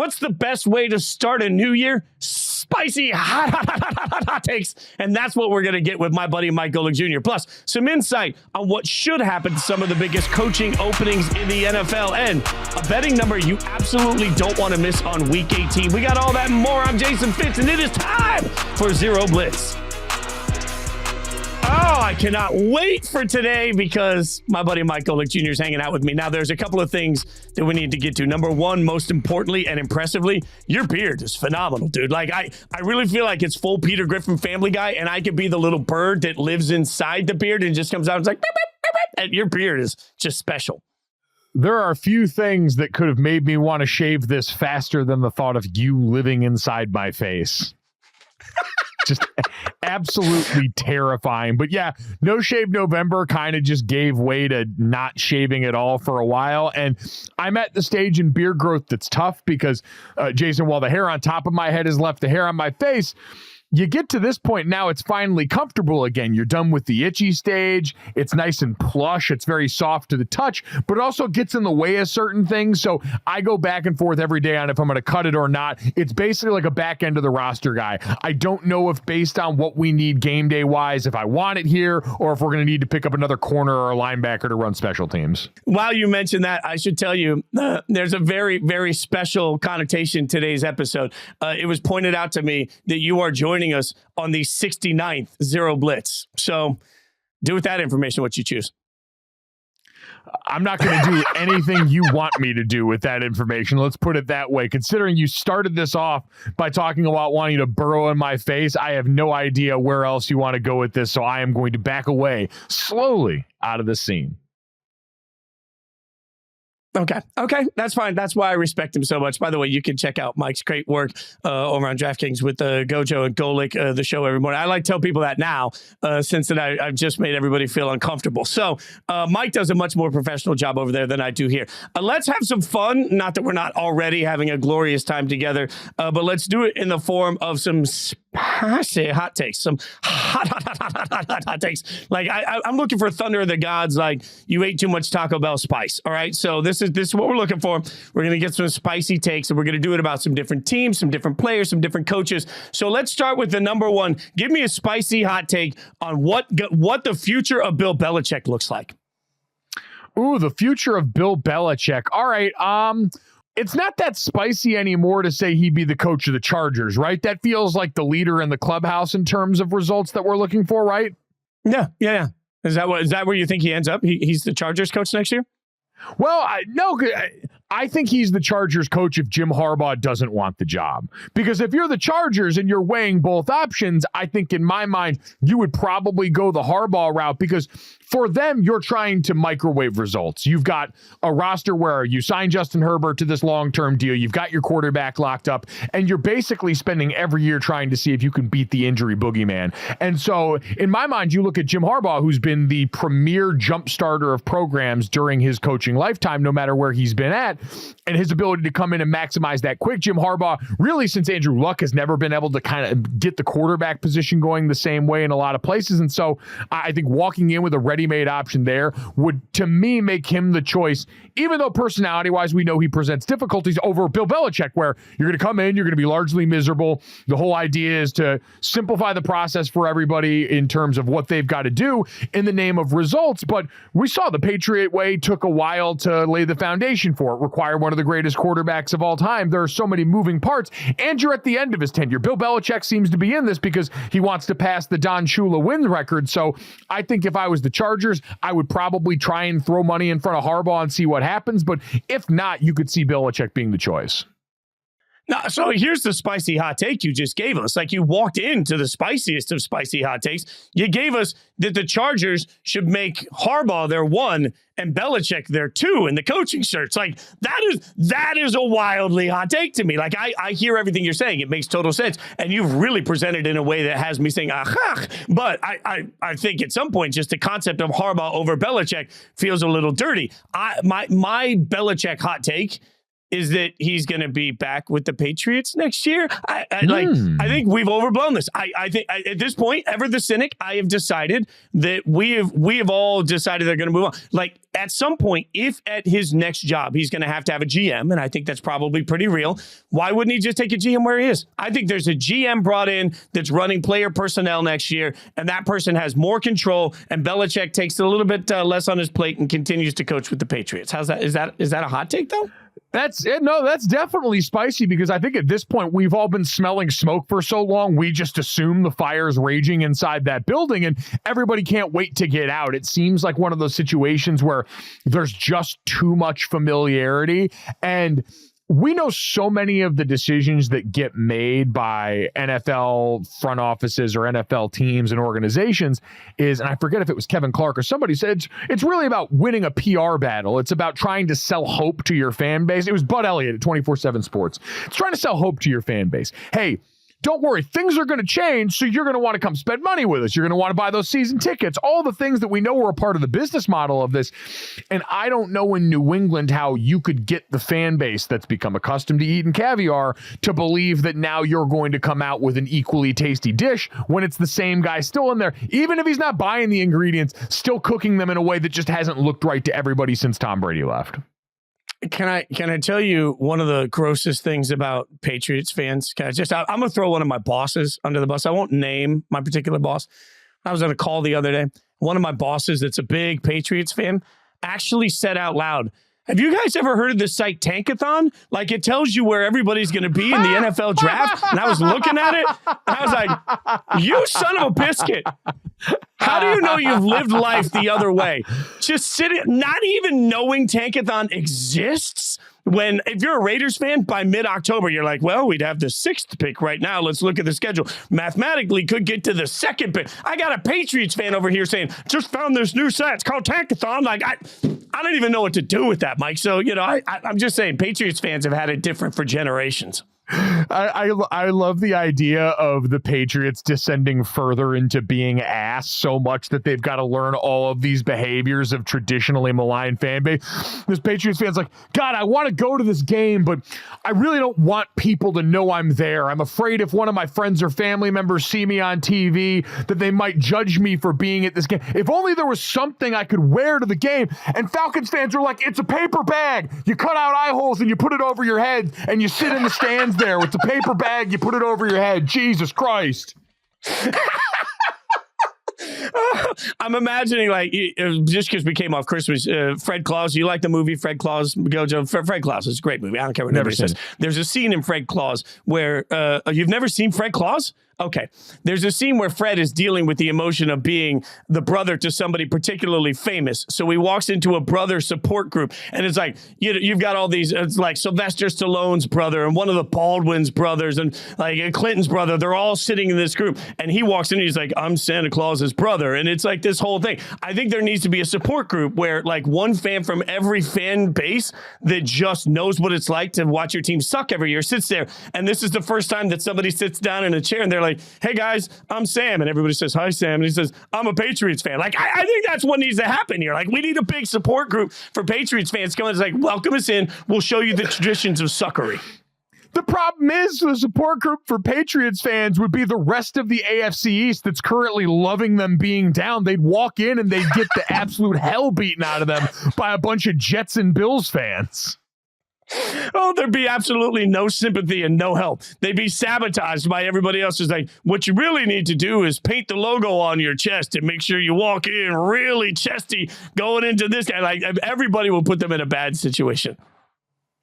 What's the best way to start a new year? Spicy hot takes. And that's what we're going to get with my buddy Mike Golic Jr. Plus, some insight on what should happen to some of the biggest coaching openings in the NFL and a betting number you absolutely don't want to miss on Week 18. We got all that and more. I'm Jason Fitz, and it is time for Zero Blitz. Oh, I cannot wait for today because my buddy Mike Golic Jr. is hanging out with me. Now, there's a couple of things that we need to get to. Number one, most importantly and impressively, your beard is phenomenal, dude. Like, I really feel like it's full Peter Griffin Family Guy, and I could be the little bird that lives inside the beard and just comes out and it's like, beep, beep, beep, beep. And your beard is just special. There are a few things that could have made me want to shave this faster than the thought of you living inside my face. Just absolutely terrifying. But yeah, no shave November kind of just gave way to not shaving at all for a while. And I'm at the stage in beard growth that's tough because, Jason, while the hair on top of my head has left the hair on my face, you get to this point now, it's finally comfortable again. You're done with the itchy stage. It's nice and plush. It's very soft to the touch, but it also gets in the way of certain things. So I go back and forth every day on if I'm going to cut it or not. It's basically like a back end of the roster guy. I don't know if based on what we need game day wise, if I want it here or if we're going to need to pick up another corner or a linebacker to run special teams. While you mentioned that, I should tell you, there's a very, very special connotation to today's episode. It was pointed out to me that you are joining us on the 69th Zero Blitz. So do with that information what you choose. I'm not going to do anything you want me to do with that information. Let's put it that way. Considering you started this off by talking about wanting to burrow in my face, I have no idea where else you want to go with this. So I am going to back away slowly out of the scene. Okay, that's fine. That's why I respect him so much. By the way, you can check out Mike's great work over on DraftKings with Gojo and Golic, the show every morning. I like to tell people that now, since that I've just made everybody feel uncomfortable. So Mike does a much more professional job over there than I do here. Let's have some fun. Not that we're not already having a glorious time together, but let's do it in the form of some spicy hot takes, some hot takes. Like I'm looking for thunder of the gods. Like you ate too much Taco Bell spice. All right, so this is what we're looking for. We're going to get some spicy takes, and we're going to do it about some different teams, some different players, some different coaches. So let's start with the number one. Give me a spicy hot take on what the future of Bill Belichick looks like. Ooh, the future of Bill Belichick. All right. It's not that spicy anymore to say he'd be the coach of the Chargers, right? That feels like the leader in the clubhouse in terms of results that we're looking for, right? Yeah. Is that where you think he ends up? He's the Chargers coach next year? Well, I think he's the Chargers coach if Jim Harbaugh doesn't want the job. Because if you're the Chargers and you're weighing both options, I think in my mind, you would probably go the Harbaugh route because for them, you're trying to microwave results. You've got a roster where you sign Justin Herbert to this long-term deal. You've got your quarterback locked up, and you're basically spending every year trying to see if you can beat the injury boogeyman. And so in my mind, you look at Jim Harbaugh, who's been the premier jump starter of programs during his coaching lifetime, no matter where he's been at, and his ability to come in and maximize that quick. Jim Harbaugh, really since Andrew Luck, has never been able to kind of get the quarterback position going the same way in a lot of places. And so I think walking in with a ready-made option there would, to me, make him the choice, even though personality-wise, we know he presents difficulties over Bill Belichick, where you're going to come in, you're going to be largely miserable. The whole idea is to simplify the process for everybody in terms of what they've got to do in the name of results. But we saw the Patriot way took a while to lay the foundation for it, require one of the greatest quarterbacks of all time. There are so many moving parts, and you're at the end of his tenure. Bill Belichick seems to be in this because he wants to pass the Don Shula win record. So I think if I was the Chargers, I would probably try and throw money in front of Harbaugh and see what happens. But if not, you could see Belichick being the choice. Now, so here's the spicy hot take you just gave us. Like, you walked into the spiciest of spicy hot takes. You gave us that the Chargers should make Harbaugh their one and Belichick their two in the coaching search. Like, that is a wildly hot take to me. Like, I hear everything you're saying. It makes total sense. And you've really presented in a way that has me saying, aha. But I think at some point, just the concept of Harbaugh over Belichick feels a little dirty. My Belichick hot take is that he's going to be back with the Patriots next year. I think we've overblown this. I think at this point, ever the cynic, I have decided that we have all decided they're going to move on. Like at some point, if at his next job, he's going to have a GM, and I think that's probably pretty real. Why wouldn't he just take a GM where he is? I think there's a GM brought in that's running player personnel next year, and that person has more control, and Belichick takes a little bit less on his plate and continues to coach with the Patriots. How's that? Is that a hot take though? That's definitely spicy, because I think at this point we've all been smelling smoke for so long. We just assume the fire's raging inside that building and everybody can't wait to get out. It seems like one of those situations where there's just too much familiarity, and we know so many of the decisions that get made by NFL front offices or NFL teams and organizations is, and I forget if it was Kevin Clark or somebody said, it's really about winning a PR battle. It's about trying to sell hope to your fan base. It was Bud Elliott at 24/7 Sports. It's trying to sell hope to your fan base. Hey, don't worry, things are going to change, so you're going to want to come spend money with us. You're going to want to buy those season tickets, all the things that we know were a part of the business model of this. And I don't know in New England how you could get the fan base that's become accustomed to eating caviar to believe that now you're going to come out with an equally tasty dish when it's the same guy still in there, even if he's not buying the ingredients, still cooking them in a way that just hasn't looked right to everybody since Tom Brady left. Can I tell you one of the grossest things about Patriots fans? I'm going to throw one of my bosses under the bus. I won't name my particular boss. I was on a call the other day. One of my bosses that's a big Patriots fan actually said out loud, have you guys ever heard of this site Tankathon? Like it tells you where everybody's going to be in the NFL draft. And I was looking at it and I was like, you son of a biscuit. How do you know you've lived life the other way? Just sitting, not even knowing Tankathon exists. When, if you're a Raiders fan, by mid-October, you're like, well, we'd have the 6th pick right now. Let's look at the schedule. Mathematically, could get to the 2nd pick. I got a Patriots fan over here saying, just found this new site. It's called Tankathon. Like, I don't even know what to do with that, Mike. So, I'm just saying, Patriots fans have had it different for generations. I love the idea of the Patriots descending further into being ass so much that they've got to learn all of these behaviors of traditionally maligned fan base. This Patriots fan's like, God, I want to go to this game, but I really don't want people to know I'm there. I'm afraid if one of my friends or family members see me on TV that they might judge me for being at this game. If only there was something I could wear to the game. And Falcons fans are like, it's a paper bag. You cut out eye holes and you put it over your head and you sit in the stands there with the paper bag, you put it over your head. Jesus Christ. I'm imagining, like, just because we came off Christmas, Fred Claus. You like the movie Fred Claus? Gojo, Fred Claus is a great movie. I don't care what anybody says. There's a scene in Fred Claus where you've never seen Fred Claus? Okay. There's a scene where Fred is dealing with the emotion of being the brother to somebody particularly famous. So he walks into a brother support group, and it's like, you've got all these, it's like Sylvester Stallone's brother and one of the Baldwin's brothers and like Clinton's brother. They're all sitting in this group, and he walks in and he's like, I'm Santa Claus's brother. And it's like this whole thing. I think there needs to be a support group where like one fan from every fan base that just knows what it's like to watch your team suck every year sits there. And this is the first time that somebody sits down in a chair and they're like, hey guys, I'm Sam. And everybody says, hi, Sam. And he says, I'm a Patriots fan. Like, I think that's what needs to happen here. Like, we need a big support group for Patriots fans coming. It's like, welcome us in. We'll show you the traditions of suckery. The problem is the support group for Patriots fans would be the rest of the AFC East that's currently loving them being down. They'd walk in and they'd get the absolute hell beaten out of them by a bunch of Jets and Bills fans. Oh, there'd be absolutely no sympathy and no help. They'd be sabotaged by everybody else. It's like, what you really need to do is paint the logo on your chest and make sure you walk in really chesty going into this guy. Like, everybody will put them in a bad situation.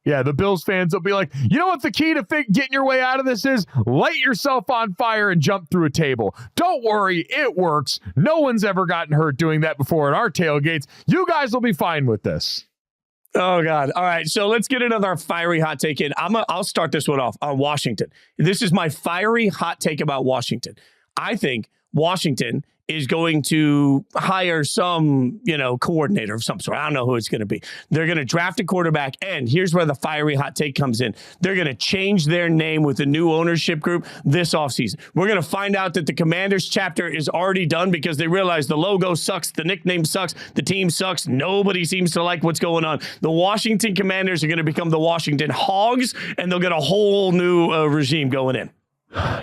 Yeah, the Bills fans will be like, you know what the key to getting your way out of this is? Light yourself on fire and jump through a table. Don't worry, it works. No one's ever gotten hurt doing that before at our tailgates. You guys will be fine with this. Oh, God. All right. So let's get another fiery hot take in. I'll start this one off on Washington. This is my fiery hot take about Washington. I think Washington is going to hire some, coordinator of some sort. I don't know who it's going to be. They're going to draft a quarterback, and here's where the fiery hot take comes in. They're going to change their name with a new ownership group this offseason. We're going to find out that the Commanders chapter is already done because they realize the logo sucks, the nickname sucks, the team sucks. Nobody seems to like what's going on. The Washington Commanders are going to become the Washington Hogs, and they'll get a whole new regime going in.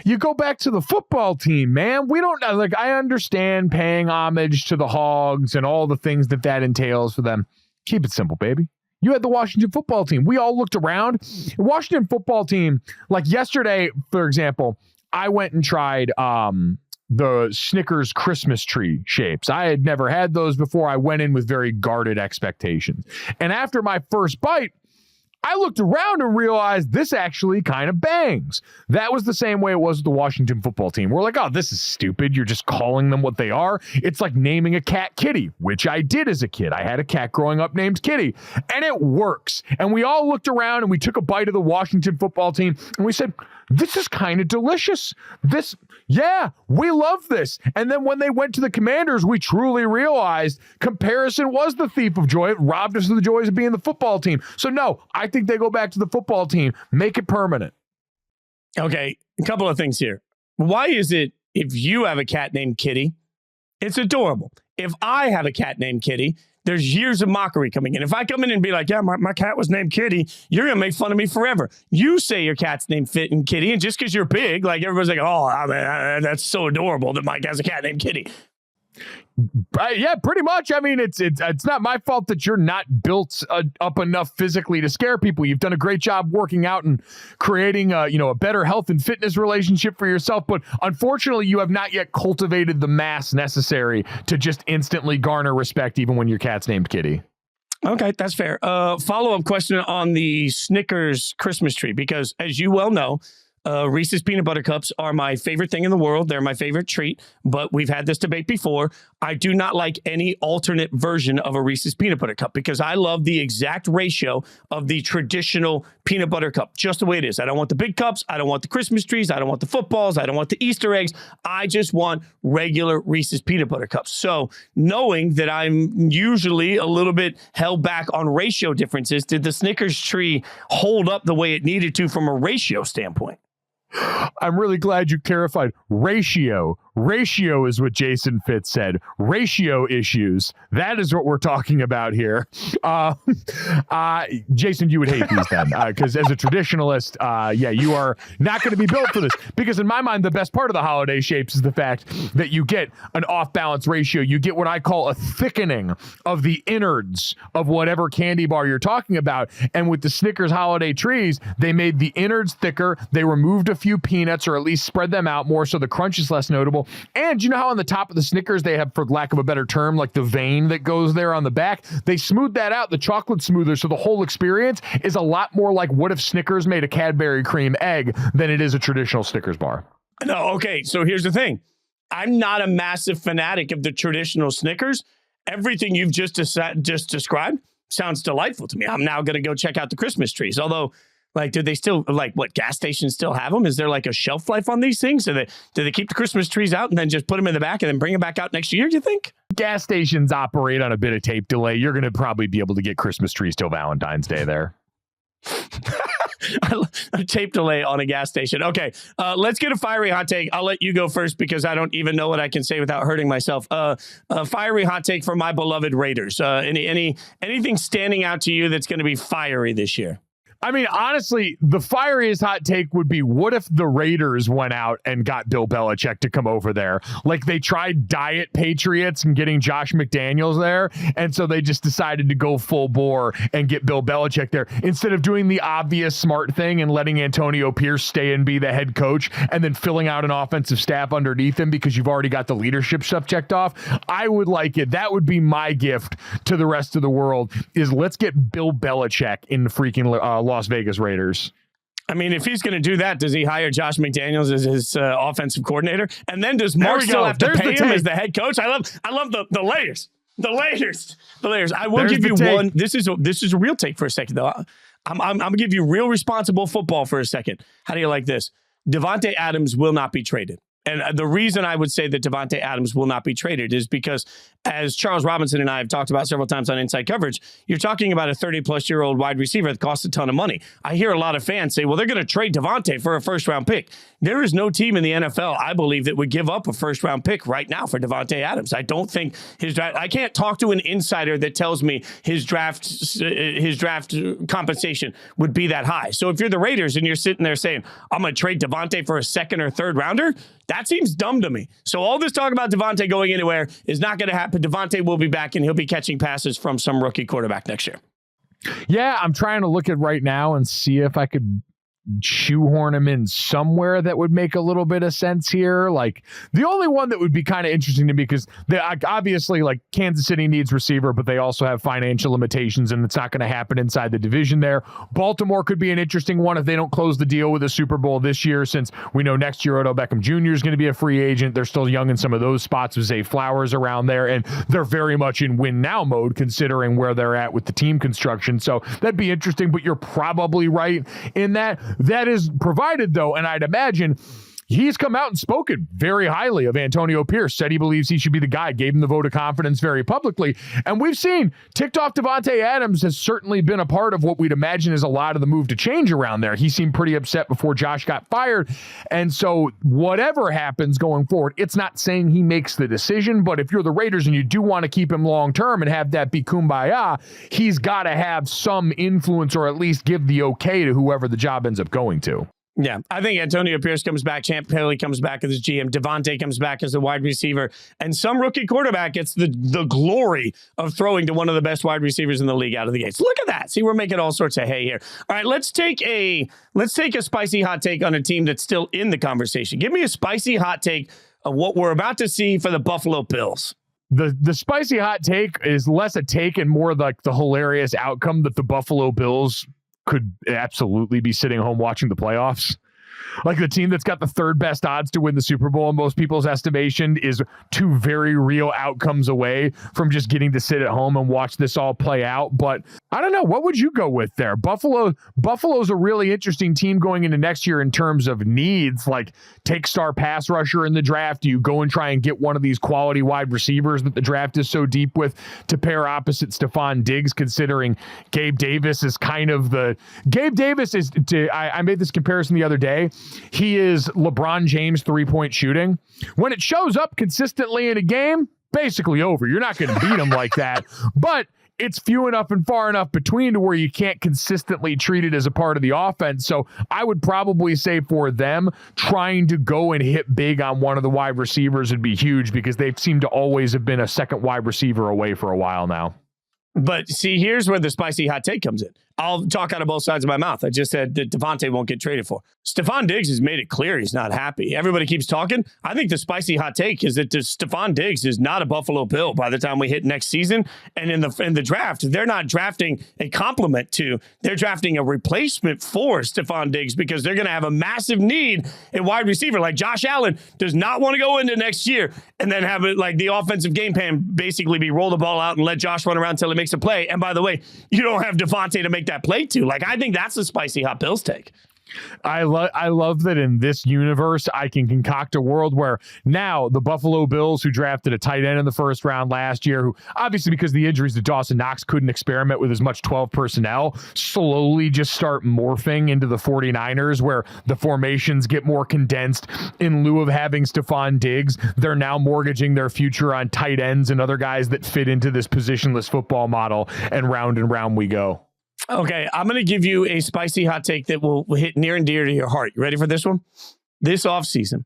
You go back to the football team, man. We don't I understand paying homage to the Hogs and all the things that entails for them. Keep it simple, baby. You had the Washington football team. We all looked around. The Washington football team, like yesterday, for example, I went and tried the Snickers Christmas tree shapes. I had never had those before. I went in with very guarded expectations. And after my first bite, I looked around and realized this actually kind of bangs. That was the same way it was with the Washington football team. We're like, oh, this is stupid. You're just calling them what they are. It's like naming a cat Kitty, which I did as a kid. I had a cat growing up named Kitty, and it works. And we all looked around and we took a bite of the Washington football team and we said, this is kind of delicious. We love this. And then when they went to the Commanders, we truly realized comparison was the thief of joy. It robbed us of the joys of being the football team. So no, I think they go back to the football team. Make it permanent. Okay, a couple of things here. Why is it if you have a cat named Kitty, it's adorable? If I have a cat named Kitty, there's years of mockery coming in. If I come in and be like, yeah, my cat was named Kitty, you're going to make fun of me forever. You say your cat's named Fit and Kitty, and just because you're big, like everybody's like, oh, that's so adorable that Mike has a cat named Kitty. Yeah, pretty much. I mean, it's not my fault that you're not built up enough physically to scare people. You've done a great job working out and creating a better health and fitness relationship for yourself. But unfortunately, you have not yet cultivated the mass necessary to just instantly garner respect, even when your cat's named Kitty. Okay, that's fair. Follow-up question on the Snickers Christmas tree, because as you well know, Reese's Peanut Butter Cups are my favorite thing in the world. They're my favorite treat, but we've had this debate before. I do not like any alternate version of a Reese's Peanut Butter Cup because I love the exact ratio of the traditional peanut butter cup, just the way it is. I don't want the big cups. I don't want the Christmas trees. I don't want the footballs. I don't want the Easter eggs. I just want regular Reese's Peanut Butter Cups. So knowing that I'm usually a little bit held back on ratio differences, did the Snickers tree hold up the way it needed to from a ratio standpoint? I'm really glad you clarified. Ratio is what Jason Fitz said. Ratio issues. That is what we're talking about here. Jason, you would hate these then, because as a traditionalist, you are not going to be built for this. Because in my mind, the best part of the holiday shapes is the fact that you get an off-balance ratio. You get what I call a thickening of the innards of whatever candy bar you're talking about. And with the Snickers holiday trees, they made the innards thicker. They removed a few peanuts, or at least spread them out more so the crunch is less notable. And you know how on the top of the Snickers they have, for lack of a better term, like the vein that goes there on the back? They smoothed that out, the chocolate smoother, so the whole experience is a lot more like what if Snickers made a Cadbury cream egg than it is a traditional Snickers bar. No, okay, so here's the thing. I'm not a massive fanatic of the traditional Snickers. Everything you've just described sounds delightful to me. I'm now going to go check out the Christmas trees, although... Like, do they still, gas stations still have them? Is there like a shelf life on these things? Do they keep the Christmas trees out and then just put them in the back and then bring them back out next year, do you think? Gas stations operate on a bit of tape delay. You're going to probably be able to get Christmas trees till Valentine's Day there. A tape delay on a gas station. Okay, let's get a fiery hot take. I'll let you go first because I don't even know what I can say without hurting myself. A fiery hot take for my beloved Raiders. Anything standing out to you that's going to be fiery this year? I mean, honestly, the fieriest hot take would be, what if the Raiders went out and got Bill Belichick to come over there? Like, they tried Diet Patriots and getting Josh McDaniels there, and so they just decided to go full bore and get Bill Belichick there. Instead of doing the obvious smart thing and letting Antonio Pierce stay and be the head coach and then filling out an offensive staff underneath him because you've already got the leadership stuff checked off, I would like it. That would be my gift to the rest of the world, is let's get Bill Belichick in the freaking Las Vegas Raiders. I mean, if he's going to do that, does he hire Josh McDaniels as his offensive coordinator? And then does Mark still have to pay him as the head coach? I love the layers. The layers. I will give you one. This is a real take for a second, though. I'm going to give you real responsible football for a second. How do you like this? Devontae Adams will not be traded. And the reason I would say that Davante Adams will not be traded is because, as Charles Robinson and I have talked about several times on Inside Coverage, you're talking about a 30-plus-year-old wide receiver that costs a ton of money. I hear a lot of fans say, well, they're going to trade Davante for a first-round pick. There is no team in the NFL, I believe, that would give up a first-round pick right now for Davante Adams. I don't think his draft. I can't talk to an insider that tells me his draft compensation would be that high. So if you're the Raiders and you're sitting there saying, I'm going to trade Davante for a second or third rounder, that seems dumb to me. So all this talk about Davante going anywhere is not going to happen. Davante will be back, and he'll be catching passes from some rookie quarterback next year. Yeah, I'm trying to look at right now and see if I could shoehorn him in somewhere that would make a little bit of sense here. Like, the only one that would be kind of interesting to me, because they obviously, like, Kansas City needs receiver, but they also have financial limitations, and it's not going to happen inside the division there. Baltimore could be an interesting one if they don't close the deal with the Super Bowl this year, since we know next year Odell Beckham Jr. is going to be a free agent. They're still young in some of those spots with Zay Flowers around there, and they're very much in win now mode considering where they're at with the team construction. So that'd be interesting, but you're probably right in that. That is provided, though, and I'd imagine he's come out and spoken very highly of Antonio Pierce, said he believes he should be the guy, gave him the vote of confidence very publicly. And we've seen ticked off Davante Adams has certainly been a part of what we'd imagine is a lot of the move to change around there. He seemed pretty upset before Josh got fired. And so whatever happens going forward, it's not saying he makes the decision, but if you're the Raiders and you do want to keep him long-term and have that be kumbaya, he's got to have some influence or at least give the okay to whoever the job ends up going to. Yeah, I think Antonio Pierce comes back, Champ Bailey comes back as his GM, Davante comes back as the wide receiver, and some rookie quarterback gets the glory of throwing to one of the best wide receivers in the league out of the gates. Look at that. See, we're making all sorts of hay here. All right, let's take a spicy hot take on a team that's still in the conversation. Give me a spicy hot take of what we're about to see for the Buffalo Bills. The spicy hot take is less a take and more like the hilarious outcome that the Buffalo Bills could absolutely be sitting home watching the playoffs. Like, the team that's got the third best odds to win the Super Bowl in most people's estimation is two very real outcomes away from just getting to sit at home and watch this all play out. But I don't know. What would you go with there? Buffalo's a really interesting team going into next year in terms of needs. Like, take star pass rusher in the draft. Do you go and try and get one of these quality wide receivers that the draft is so deep with to pair opposite Stephon Diggs, considering Gabe Davis is kind of the... Gabe Davis is... I made this comparison the other day. He is LeBron James three-point shooting. When it shows up consistently in a game, basically over. You're not going to beat him like that. But it's few enough and far enough between to where you can't consistently treat it as a part of the offense. So I would probably say for them, trying to go and hit big on one of the wide receivers would be huge, because they've seemed to always have been a second wide receiver away for a while now. But see, here's where the spicy hot take comes in. I'll talk out of both sides of my mouth. I just said that Davante won't get traded for. Stephon Diggs has made it clear he's not happy. Everybody keeps talking. I think the spicy hot take is that Stephon Diggs is not a Buffalo Bill by the time we hit next season. And in the draft, they're not drafting a complement to. They're drafting a replacement for Stephon Diggs, because they're going to have a massive need at wide receiver. Like, Josh Allen does not want to go into next year and then have it like the offensive game plan basically be roll the ball out and let Josh run around until he makes a play. And by the way, you don't have Davante to make that play to. Like, I think that's a spicy hot Bills take. I love that in this universe, I can concoct a world where now the Buffalo Bills, who drafted a tight end in the first round last year, who obviously because of the injuries to Dawson Knox couldn't experiment with as much 12 personnel, slowly just start morphing into the 49ers, where the formations get more condensed. In lieu of having Stephon Diggs, they're now mortgaging their future on tight ends and other guys that fit into this positionless football model, and round we go. Okay, I'm going to give you a spicy hot take that will hit near and dear to your heart. You ready for this one? This offseason,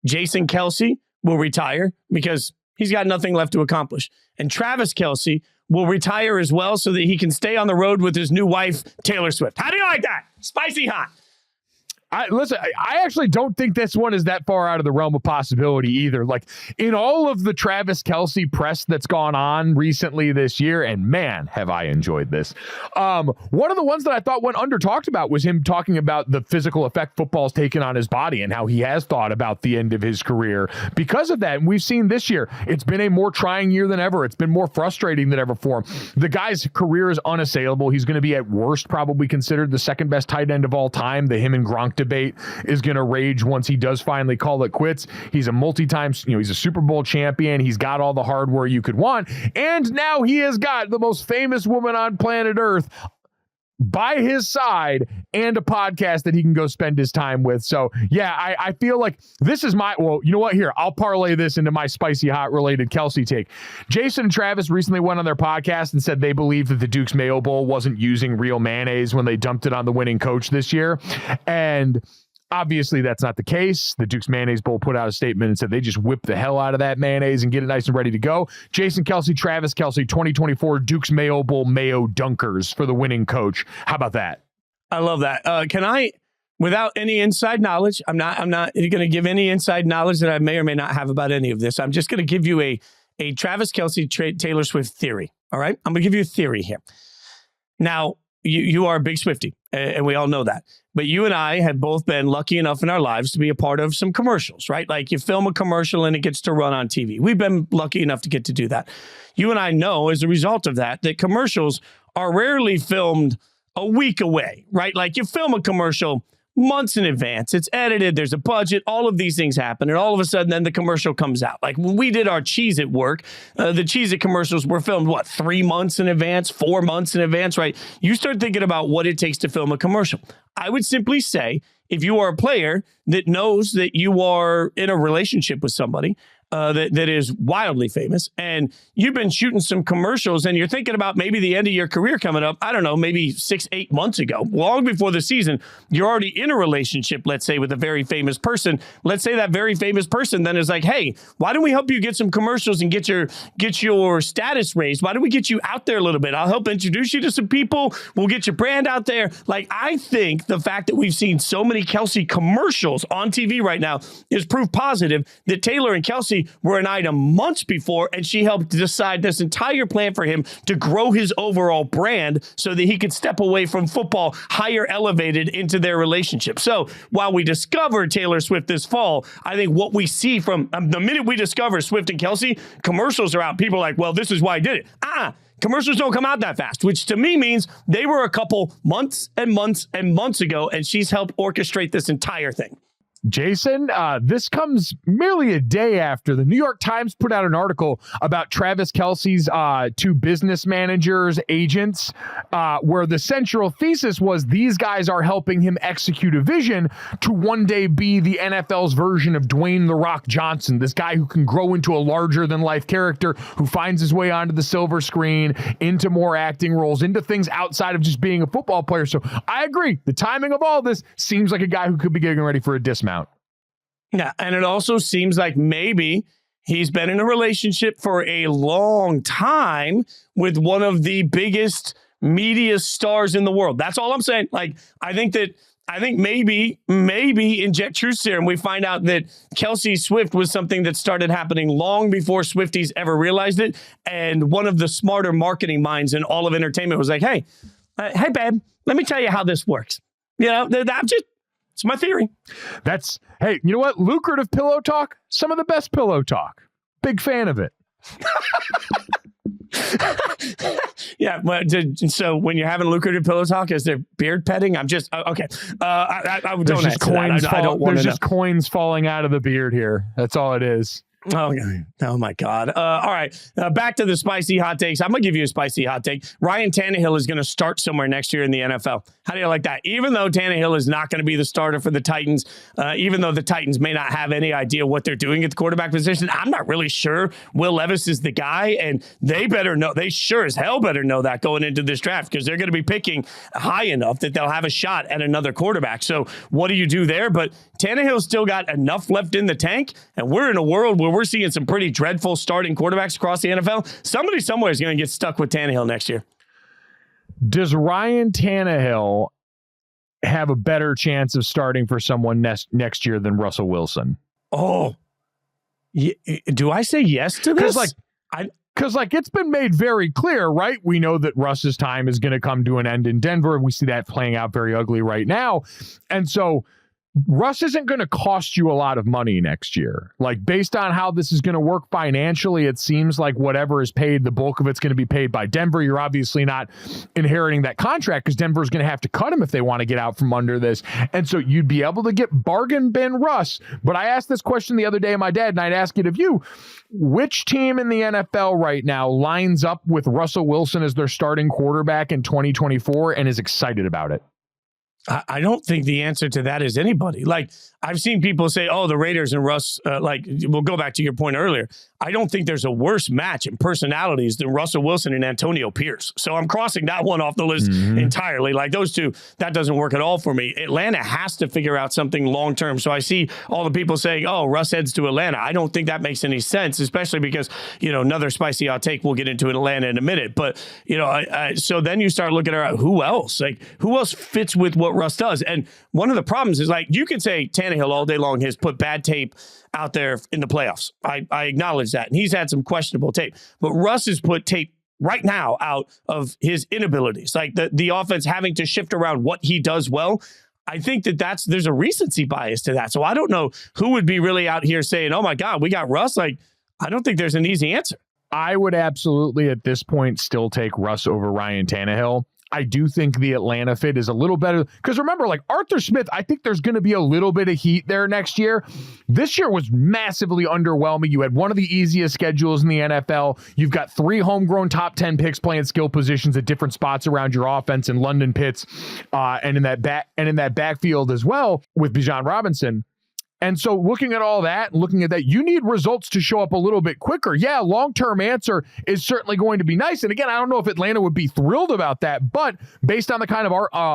Jason Kelce will retire because he's got nothing left to accomplish. And Travis Kelce will retire as well so that he can stay on the road with his new wife, Taylor Swift. How do you like that? Spicy hot. I actually don't think this one is that far out of the realm of possibility either. Like, in all of the Travis Kelce press that's gone on recently this year, and man, have I enjoyed this. One of the ones that I thought went under talked about was him talking about the physical effect football's taken on his body and how he has thought about the end of his career because of that. And we've seen this year, it's been a more trying year than ever. It's been more frustrating than ever for him. The guy's career is unassailable. He's going to be at worst probably considered the second best tight end of all time. Him and Gronk debate is going to rage once he does finally call it quits. He's a multi-time, he's a Super Bowl champion. He's got all the hardware you could want. And now he has got the most famous woman on planet Earth by his side and a podcast that he can go spend his time with. So yeah, I feel like this is well, you know what? Here, I'll parlay this into my spicy hot related Kelce take. Jason and Travis recently went on their podcast and said they believe that the Duke's Mayo Bowl wasn't using real mayonnaise when they dumped it on the winning coach this year. And obviously, that's not the case. The Duke's Mayonnaise Bowl put out a statement and said they just whip the hell out of that mayonnaise and get it nice and ready to go. Jason Kelce, Travis Kelce, 2024 Duke's Mayo Bowl Mayo Dunkers for the winning coach. How about that? I love that. Can I, without any inside knowledge, I'm not going to give any inside knowledge that I may or may not have about any of this. I'm just going to give you a Travis Kelce, Taylor Swift theory. All right? I'm going to give you a theory here. Now, you are a big Swiftie, and we all know that. But you and I have both been lucky enough in our lives to be a part of some commercials, right? Like you film a commercial and it gets to run on TV. We've been lucky enough to get to do that. You and I know as a result of that commercials are rarely filmed a week away, right? Like you film a commercial months in advance. It's edited. There's a budget. All of these things happen. And all of a sudden, then the commercial comes out. Like when we did our Cheez-It work, the Cheez-It commercials were filmed, 3 months in advance, 4 months in advance, right? You start thinking about what it takes to film a commercial. I would simply say, if you are a player that knows that you are in a relationship with somebody that is wildly famous, and you've been shooting some commercials and you're thinking about maybe the end of your career coming up, I don't know, maybe 6-8 months ago, long before the season, you're already in a relationship, let's say, with a very famous person. Let's say that very famous person then is like, hey, why don't we help you get some commercials and get your status raised? Why don't we get you out there a little bit? I'll help introduce you to some people. We'll get your brand out there. Like, I think the fact that we've seen so many Kelce commercials on TV right now is proof positive that Taylor and Kelce were an item months before, and she helped decide this entire plan for him to grow his overall brand so that he could step away from football higher elevated into their relationship. So while we discover Taylor Swift this fall, I think what we see from the minute we discover Swift and Kelce, commercials are out. People are like, well, this is why I did it. Commercials don't come out that fast, which to me means they were a couple months and months and months ago, and she's helped orchestrate this entire thing. Jason, this comes merely a day after the New York Times put out an article about Travis Kelce's 2 business managers, agents, where the central thesis was these guys are helping him execute a vision to one day be the NFL's version of Dwayne "The Rock" Johnson, this guy who can grow into a larger-than-life character, who finds his way onto the silver screen, into more acting roles, into things outside of just being a football player. So I agree. The timing of all this seems like a guy who could be getting ready for a dismount. Yeah, and it also seems like maybe he's been in a relationship for a long time with one of the biggest media stars in the world. That's all I'm saying. Like, I think maybe inject truth serum, we find out that Kelce Swift was something that started happening long before Swifties ever realized it. And one of the smarter marketing minds in all of entertainment was like, hey, babe, let me tell you how this works. It's my theory. Hey, you know what? Lucrative pillow talk. Some of the best pillow talk. Big fan of it. Yeah. So when you're having lucrative pillow talk, is there beard petting? I'm just okay. I don't answer that. I don't want to know. There's just coins falling out of the beard here. That's all it is. Oh my God. All right. Back to the spicy hot takes. I'm going to give you a spicy hot take. Ryan Tannehill is going to start somewhere next year in the NFL. How do you like that? Even though Tannehill is not going to be the starter for the Titans, even though the Titans may not have any idea what they're doing at the quarterback position, I'm not really sure Will Levis is the guy, and they better know. They sure as hell better know that going into this draft, because they're going to be picking high enough that they'll have a shot at another quarterback. So what do you do there? But Tannehill's still got enough left in the tank, and we're in a world where we're seeing some pretty dreadful starting quarterbacks across the NFL. Somebody somewhere is going to get stuck with Tannehill next year. Does Ryan Tannehill have a better chance of starting for someone next year than Russell Wilson? Oh, do I say yes to this? Because it's been made very clear, right? We know that Russ's time is going to come to an end in Denver. We see that playing out very ugly right now. And so Russ isn't going to cost you a lot of money next year. Like, based on how this is going to work financially, it seems like whatever is paid, the bulk of it's going to be paid by Denver. You're obviously not inheriting that contract because Denver is going to have to cut him if they want to get out from under this. And so you'd be able to get bargain bin Russ. But I asked this question the other day of my dad, and I'd ask it of you. Which team in the NFL right now lines up with Russell Wilson as their starting quarterback in 2024 and is excited about it? I don't think the answer to that is anybody. Like, I've seen people say, oh, the Raiders and Russ, we'll go back to your point earlier. I don't think there's a worse match in personalities than Russell Wilson and Antonio Pierce. So I'm crossing that one off the list entirely. Like, those two, that doesn't work at all for me. Atlanta has to figure out something long-term. So I see all the people saying, oh, Russ heads to Atlanta. I don't think that makes any sense, especially because, another spicy hot take we'll get into in Atlanta in a minute. But, so then you start looking at who else? Like, who else fits with what Russ does? And one of the problems is, like, you could say Tannehill all day long has put bad tape out there in the playoffs. I acknowledge that. And he's had some questionable tape. But Russ has put tape right now out of his inabilities, like the offense having to shift around what he does well. I think there's a recency bias to that. So I don't know who would be really out here saying, oh my God, we got Russ. Like, I don't think there's an easy answer. I would absolutely at this point still take Russ over Ryan Tannehill. I do think the Atlanta fit is a little better because remember, like Arthur Smith, I think there's going to be a little bit of heat there next year. This year was massively underwhelming. You had one of the easiest schedules in the NFL. You've got 3 homegrown top 10 picks playing skill positions at different spots around your offense in London, Pitts, and in that backfield as well with Bijan Robinson. And so looking at all that, you need results to show up a little bit quicker. Yeah, long-term answer is certainly going to be nice. And again, I don't know if Atlanta would be thrilled about that, but based on the kind of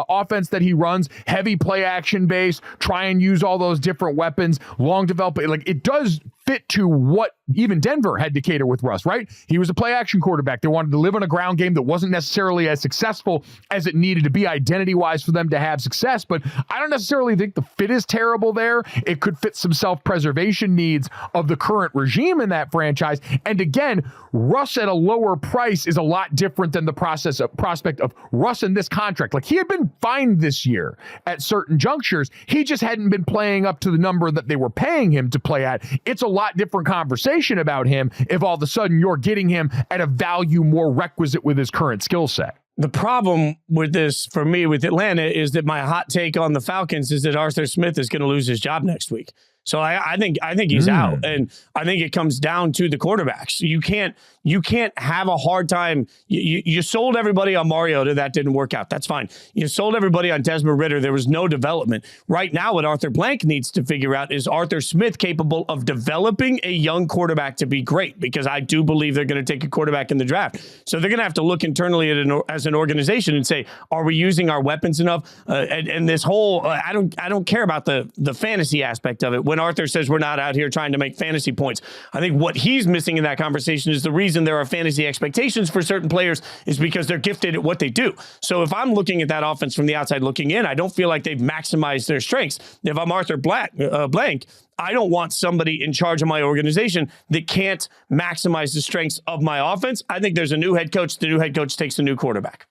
offense that he runs, heavy play action based, try and use all those different weapons, long development, like it does fit to what even Denver had to cater with Russ, right? He was a play action quarterback. They wanted to live in a ground game that wasn't necessarily as successful as it needed to be identity-wise for them to have success, but I don't necessarily think the fit is terrible there. It could fit some self-preservation needs of the current regime in that franchise. And again, Russ at a lower price is a lot different than the prospect of Russ in this contract. Like, he had been fine this year at certain junctures. He just hadn't been playing up to the number that they were paying him to play at. It's a lot different conversation about him if all of a sudden you're getting him at a value more requisite with his current skill set. The problem with this for me with Atlanta is that my hot take on the Falcons is that Arthur Smith is going to lose his job next week. So I think he's out, and I think it comes down to the quarterbacks. You can't have a hard time. You sold everybody on Mariota. That didn't work out. That's fine. You sold everybody on Desmond Ridder. There was no development. Right now, what Arthur Blank needs to figure out is Arthur Smith capable of developing a young quarterback to be great? Because I do believe they're going to take a quarterback in the draft. So they're going to have to look internally at as an organization and say, are we using our weapons enough? And this whole, I don't care about the fantasy aspect of it. When Arthur says we're not out here trying to make fantasy points, I think what he's missing in that conversation is the reason there are fantasy expectations for certain players is because they're gifted at what they do. So if I'm looking at that offense from the outside looking in, I don't feel like they've maximized their strengths. If I'm Arthur Blank, I don't want somebody in charge of my organization that can't maximize the strengths of my offense. I think there's a new head coach. The new head coach takes a new quarterback.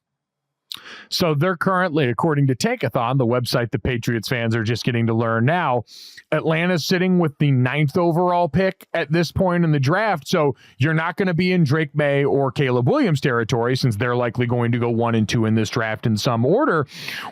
So they're currently, according to Tankathon, the website the Patriots fans are just getting to learn now, Atlanta's sitting with the 9th overall pick at this point in the draft. So you're not going to be in Drake May or Caleb Williams territory since they're likely going to go 1 and 2 in this draft in some order.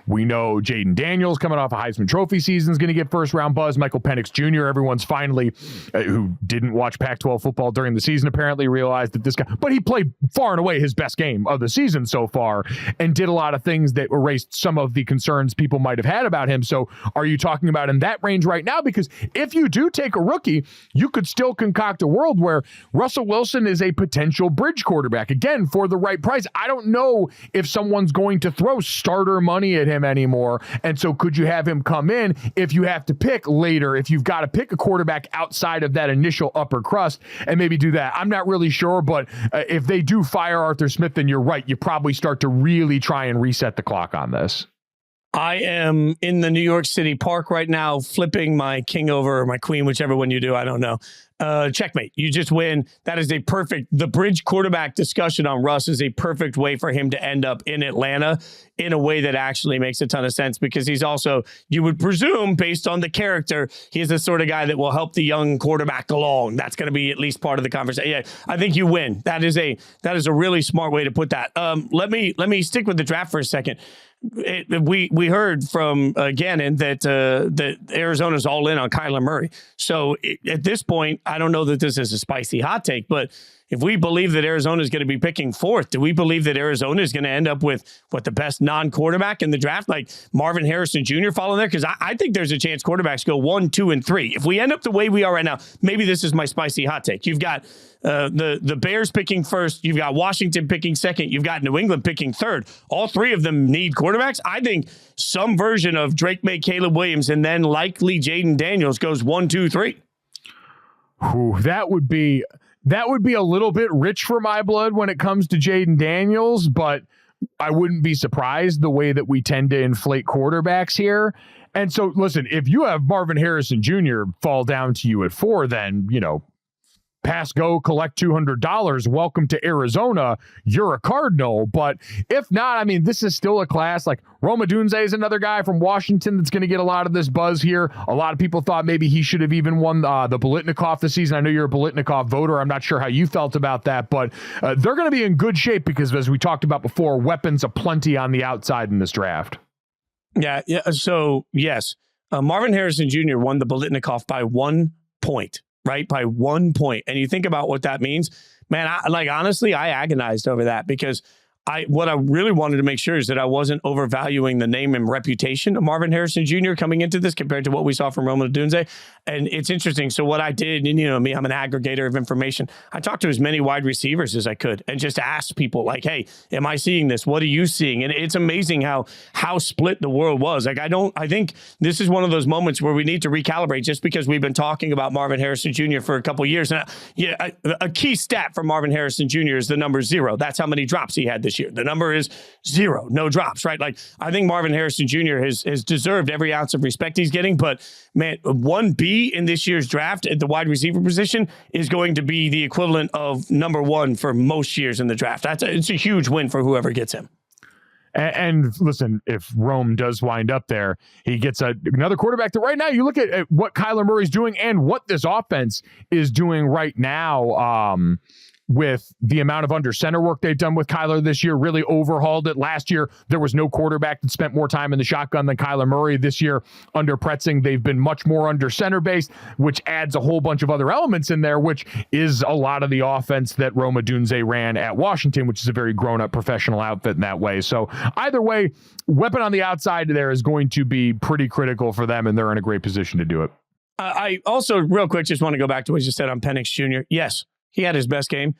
We know Jaden Daniels coming off a Heisman Trophy season is going to get first round buzz. Michael Penix Jr., everyone's finally, who didn't watch Pac-12 football during the season, apparently realized that this guy, but he played far and away his best game of the season so far and did a lot of things that erased some of the concerns people might have had about him. So are you talking about in that range right now? Because if you do take a rookie, you could still concoct a world where Russell Wilson is a potential bridge quarterback. Again, for the right price. I don't know if someone's going to throw starter money at him anymore. And so could you have him come in if you have to pick later, if you've got to pick a quarterback outside of that initial upper crust and maybe do that? I'm not really sure, but if they do fire Arthur Smith, then you're right. You probably start to really try and reset the clock on this. I am in the New York City park right now, flipping my king over or my queen, whichever one you do. I don't know. Checkmate. You just win. That is the bridge quarterback discussion on Russ is a perfect way for him to end up in Atlanta in a way that actually makes a ton of sense, because he's also, you would presume, based on the character, he's the sort of guy that will help the young quarterback along. That's going to be at least part of the conversation. Yeah, I think you win. That is a really smart way to put that. Let me stick with the draft for a second. We heard from Gannon that Arizona's all in on Kyler Murray. So at this point, I don't know that this is a spicy hot take, but if we believe that Arizona is going to be picking fourth, do we believe that Arizona is going to end up with the best non-quarterback in the draft, like Marvin Harrison Jr. following there? Because I think there's a chance quarterbacks go 1, 2, and 3. If we end up the way we are right now, maybe this is my spicy hot take. You've got the Bears picking first. You've got Washington picking second. You've got New England picking third. All three of them need quarterbacks. I think some version of Drake May, Caleb Williams, and then likely Jaden Daniels goes 1, 2, 3. Ooh, that would be a little bit rich for my blood when it comes to Jaden Daniels, but I wouldn't be surprised the way that we tend to inflate quarterbacks here. And so, listen, if you have Marvin Harrison Jr. fall down to you at 4, then, pass go, collect $200. Welcome to Arizona. You're a Cardinal. But if not, this is still a class. Like Rome Odunze is another guy from Washington that's going to get a lot of this buzz here. A lot of people thought maybe he should have even won the Biletnikoff this season. I know you're a Biletnikoff voter. I'm not sure how you felt about that, but they're going to be in good shape because, as we talked about before, weapons aplenty on the outside in this draft. Yeah. So, yes, Marvin Harrison Jr. won the Biletnikoff by 1 point. Right, by 1 point. And you think about what that means, man, honestly, I agonized over that because what I really wanted to make sure is that I wasn't overvaluing the name and reputation of Marvin Harrison Jr. coming into this compared to what we saw from Rome Odunze. And it's interesting. So what I did, and me, I'm an aggregator of information. I talked to as many wide receivers as I could and just asked people like, hey, am I seeing this? What are you seeing? And it's amazing how split the world was. Like, I think this is one of those moments where we need to recalibrate just because we've been talking about Marvin Harrison Jr. for a couple of years. And a key stat for Marvin Harrison Jr. is the number 0. That's how many drops he had this year. The number is 0, no drops, right? Like, I think Marvin Harrison Jr. has deserved every ounce of respect he's getting, but man, 1B in this year's draft at the wide receiver position is going to be the equivalent of number 1 for most years in the draft. It's a huge win for whoever gets him. And listen, if Rome does wind up there, he gets another quarterback that right now you look at what Kyler Murray's doing and what this offense is doing right now. With the amount of under center work they've done with Kyler this year, really overhauled it. Last year, there was no quarterback that spent more time in the shotgun than Kyler Murray. This year, under Pretzing, they've been much more under center based, which adds a whole bunch of other elements in there, which is a lot of the offense that Rome Odunze ran at Washington, which is a very grown-up professional outfit in that way. So either way, weapon on the outside there is going to be pretty critical for them, and they're in a great position to do it. I also, real quick, just want to go back to what you said on Penix Jr. Yes, he had his best game.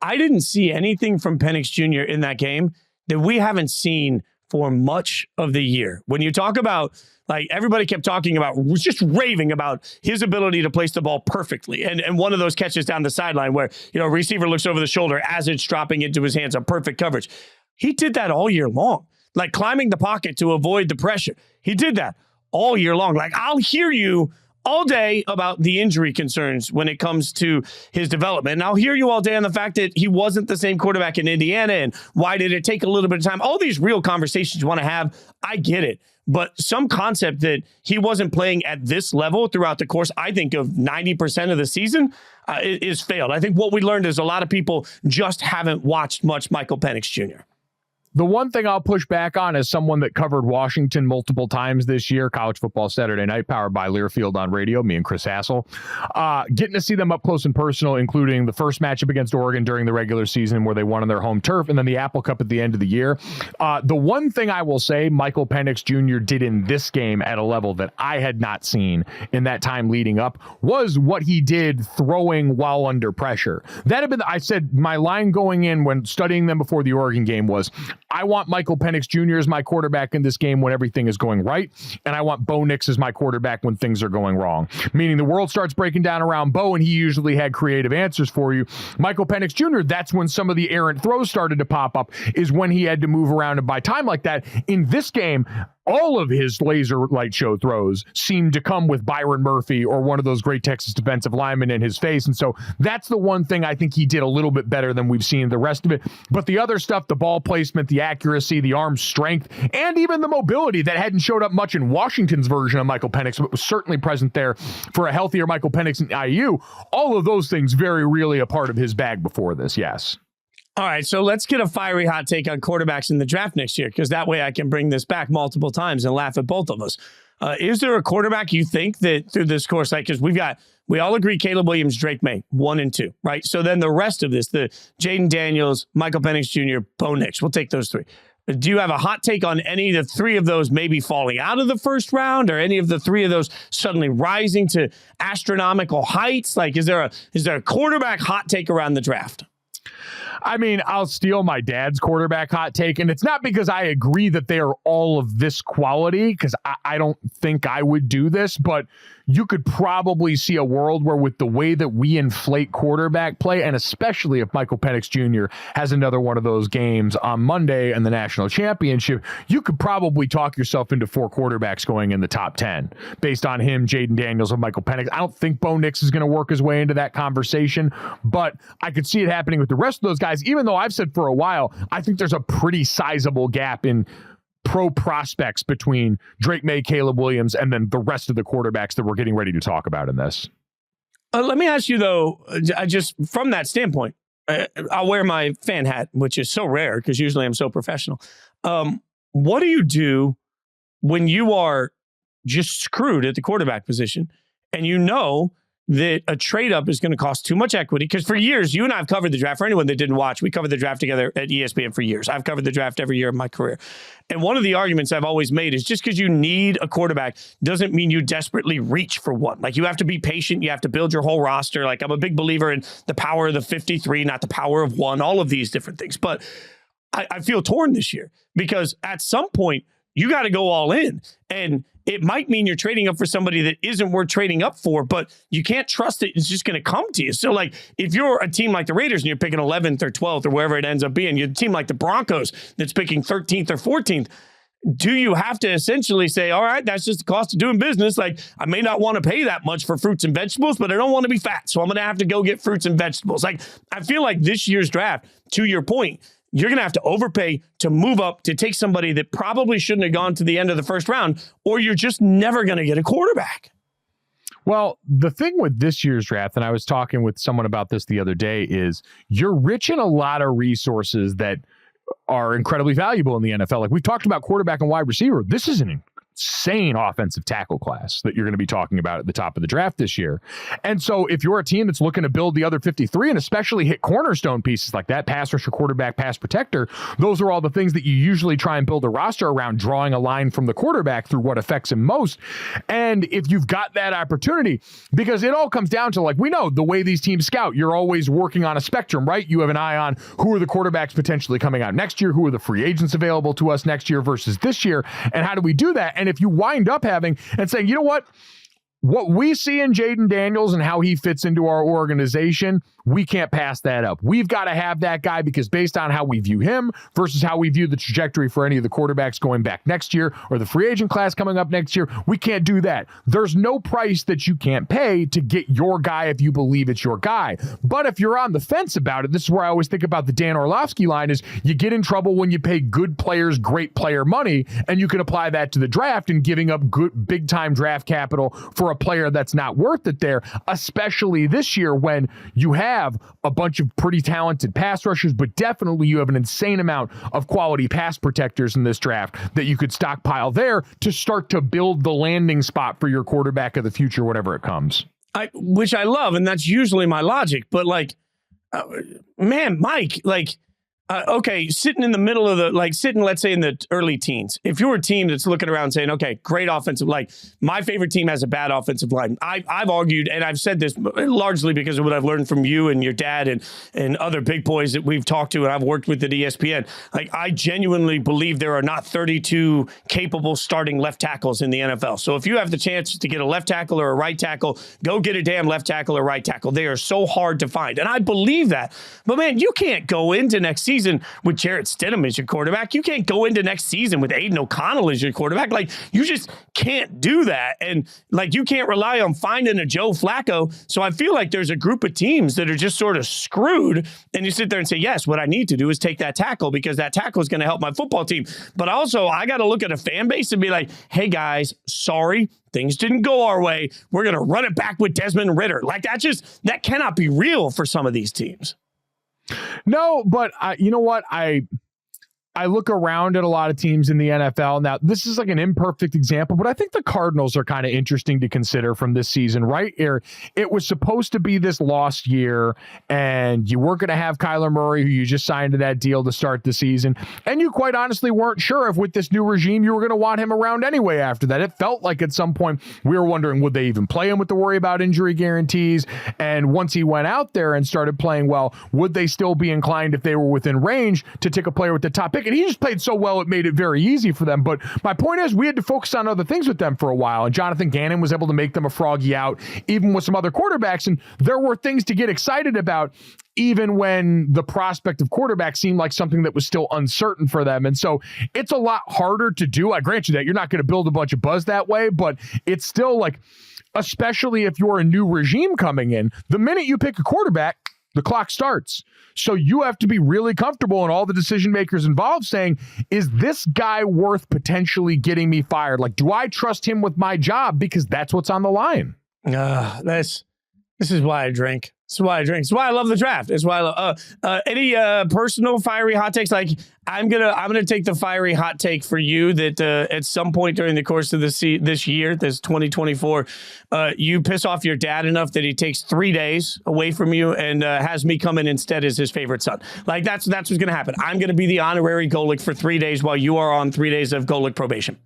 I didn't see anything from Penix Jr. in that game that we haven't seen for much of the year. When you talk about, like, everybody kept talking about, just raving about his ability to place the ball perfectly. And one of those catches down the sideline where, a receiver looks over the shoulder as it's dropping into his hands, a perfect coverage. He did that all year long, like climbing the pocket to avoid the pressure. He did that all year long. Like, I'll hear you all day about the injury concerns when it comes to his development. And I'll hear you all day on the fact that he wasn't the same quarterback in Indiana and why did it take a little bit of time? All these real conversations you want to have, I get it. But some concept that he wasn't playing at this level throughout the course, I think, of 90% of the season is failed. I think what we learned is a lot of people just haven't watched much Michael Penix Jr. The one thing I'll push back on as someone that covered Washington multiple times this year, College Football Saturday Night, powered by Learfield on radio, me and Chris Hassel, getting to see them up close and personal, including the first matchup against Oregon during the regular season where they won on their home turf, and then the Apple Cup at the end of the year. The one thing I will say Michael Penix Jr. did in this game at a level that I had not seen in that time leading up was what he did throwing while under pressure. That had been, I said, my line going in when studying them before the Oregon game was, I want Michael Penix Jr. as my quarterback in this game when everything is going right, and I want Bo Nix as my quarterback when things are going wrong. Meaning the world starts breaking down around Bo, and he usually had creative answers for you. Michael Penix Jr., that's when some of the errant throws started to pop up, is when he had to move around and buy time like that. In this game, all of his laser light show throws seem to come with Byron Murphy or one of those great Texas defensive linemen in his face. And so that's the one thing I think he did a little bit better than we've seen the rest of it. But the other stuff, the ball placement, the accuracy, the arm strength, and even the mobility that hadn't showed up much in Washington's version of Michael Penix, but was certainly present there for a healthier Michael Penix and IU. All of those things very really a part of his bag before this, yes. All right, so let's get a fiery hot take on quarterbacks in the draft next year, because that way I can bring this back multiple times and laugh at both of us. Is there a quarterback you think that through this course, like, because we all agree Caleb Williams, Drake May, 1 and 2, right? So then the rest of this, the Jaden Daniels, Michael Penix Jr., Bo Nix, we'll take those 3. Do you have a hot take on any of the 3 of those maybe falling out of the first round, or any of the 3 of those suddenly rising to astronomical heights? Like, is there a quarterback hot take around the draft? I mean, I'll steal my dad's quarterback hot take, and it's not because I agree that they are all of this quality, because I don't think I would do this, but you could probably see a world where with the way that we inflate quarterback play, and especially if Michael Penix Jr. has another one of those games on Monday in the national championship, you could probably talk yourself into 4 quarterbacks going in the top 10 based on him, Jaden Daniels, and Michael Penix. I don't think Bo Nix is going to work his way into that conversation, but I could see it happening with the rest of those guys, even though I've said for a while, I think there's a pretty sizable gap in pro prospects between Drake May, Caleb Williams, and then the rest of the quarterbacks that we're getting ready to talk about in this. Let me ask you, though, just from that standpoint, I'll wear my fan hat, which is so rare because usually I'm so professional. What do you do when you are just screwed at the quarterback position and you know that a trade up is going to cost too much equity? Because for years, you and I have covered the draft. For anyone that didn't watch, we covered the draft together at ESPN for years. I've covered the draft every year of my career. And one of the arguments I've always made is just because you need a quarterback doesn't mean you desperately reach for one. Like, you have to be patient. You have to build your whole roster. Like, I'm a big believer in the power of the 53, not the power of one, all of these different things. But I feel torn this year because at some point, you got to go all in. And it might mean you're trading up for somebody that isn't worth trading up for, but you can't trust it. It's just going to come to you. So, like, if you're a team like the Raiders and you're picking 11th or 12th or wherever it ends up being, you're a team like the Broncos that's picking 13th or 14th, do you have to essentially say, all right, that's just the cost of doing business? Like, I may not want to pay that much for fruits and vegetables, but I don't want to be fat, so I'm going to have to go get fruits and vegetables. Like, I feel like this year's draft, to your point, you're going to have to overpay to move up to take somebody that probably shouldn't have gone to the end of the first round, or you're just never going to get a quarterback. Well, the thing with this year's draft, and I was talking with someone about this the other day, is you're rich in a lot of resources that are incredibly valuable in the NFL. Like, we've talked about quarterback and wide receiver. This is an insane offensive tackle class that you're going to be talking about at the top of the draft this year. And so if you're a team that's looking to build the other 53 and especially hit cornerstone pieces like that, pass rusher, quarterback, pass protector, those are all the things that you usually try and build a roster around, drawing a line from the quarterback through what affects him most. And if you've got that opportunity, because it all comes down to, like, we know the way these teams scout, you're always working on a spectrum, right? You have an eye on who are the quarterbacks potentially coming out next year, who are the free agents available to us next year versus this year, and how do we do that? And if you wind up having and saying, you know what we see in Jaden Daniels and how he fits into our organization, we can't pass that up. We've got to have that guy, because based on how we view him versus how we view the trajectory for any of the quarterbacks going back next year or the free agent class coming up next year, we can't do that. There's no price that you can't pay to get your guy if you believe it's your guy. But if you're on the fence about it, this is where I always think about the Dan Orlovsky line, is you get in trouble when you pay good players great player money, and you can apply that to the draft and giving up good big time draft capital for a player that's not worth it there, especially this year when you have a bunch of pretty talented pass rushers, but definitely you have an insane amount of quality pass protectors in this draft that you could stockpile there to start to build the landing spot for your quarterback of the future, whatever it comes. Which I love, and that's usually my logic. But man, Mike, okay, sitting in the middle of sitting, let's say, in the early teens, if you're a team that's looking around saying, okay, great offensive line, my favorite team has a bad offensive line. I've argued, and I've said this largely because of what I've learned from you and your dad and other big boys that we've talked to and I've worked with at ESPN. Like, I genuinely believe there are not 32 capable starting left tackles in the NFL. So if you have the chance to get a left tackle or a right tackle, go get a damn left tackle or right tackle. They are so hard to find. And I believe that. But man, you can't go into next season season with Jarrett Stidham as your quarterback. You can't go into next season with Aiden O'Connell as your quarterback. Like, you just can't do that. And like, you can't rely on finding a Joe Flacco. So I feel like there's a group of teams that are just sort of screwed. And you sit there and say, yes, what I need to do is take that tackle because that tackle is going to help my football team. But also, I got to look at a fan base and be like, hey guys, sorry, things didn't go our way. We're going to run it back with Desmond Ridder. Like, that cannot be real for some of these teams. No, but you know what? I look around at a lot of teams in the NFL. Now, this is like an imperfect example, but I think the Cardinals are kind of interesting to consider from this season, right? It was supposed to be this lost year, and you weren't going to have Kyler Murray, who you just signed to that deal to start the season. And you quite honestly weren't sure if with this new regime, you were going to want him around anyway after that. It felt like at some point we were wondering, would they even play him with the worry about injury guarantees? And once he went out there and started playing well, would they still be inclined, if they were within range, to take a player with the top pick? And he just played so well, it made it very easy for them. But my point is, we had to focus on other things with them for a while. And Jonathan Gannon was able to make them a froggy out, even with some other quarterbacks. And there were things to get excited about, even when the prospect of quarterback seemed like something that was still uncertain for them. And so it's a lot harder to do. I grant you that you're not going to build a bunch of buzz that way, but it's still like, especially if you're a new regime coming in, the minute you pick a quarterback, the clock starts. So you have to be really comfortable, and all the decision makers involved saying, is this guy worth potentially getting me fired? Like, do I trust him with my job? Because that's what's on the line. This is why I drink. This is why I drink. It's why I love the draft. It's why I love any personal fiery hot takes. Like, I'm gonna take the fiery hot take for you that at some point during the course of this year, this 2024, you piss off your dad enough that he takes 3 days away from you and has me come in instead as his favorite son. Like, that's what's gonna happen. I'm gonna be the honorary Golic for 3 days while you are on 3 days of Golic probation.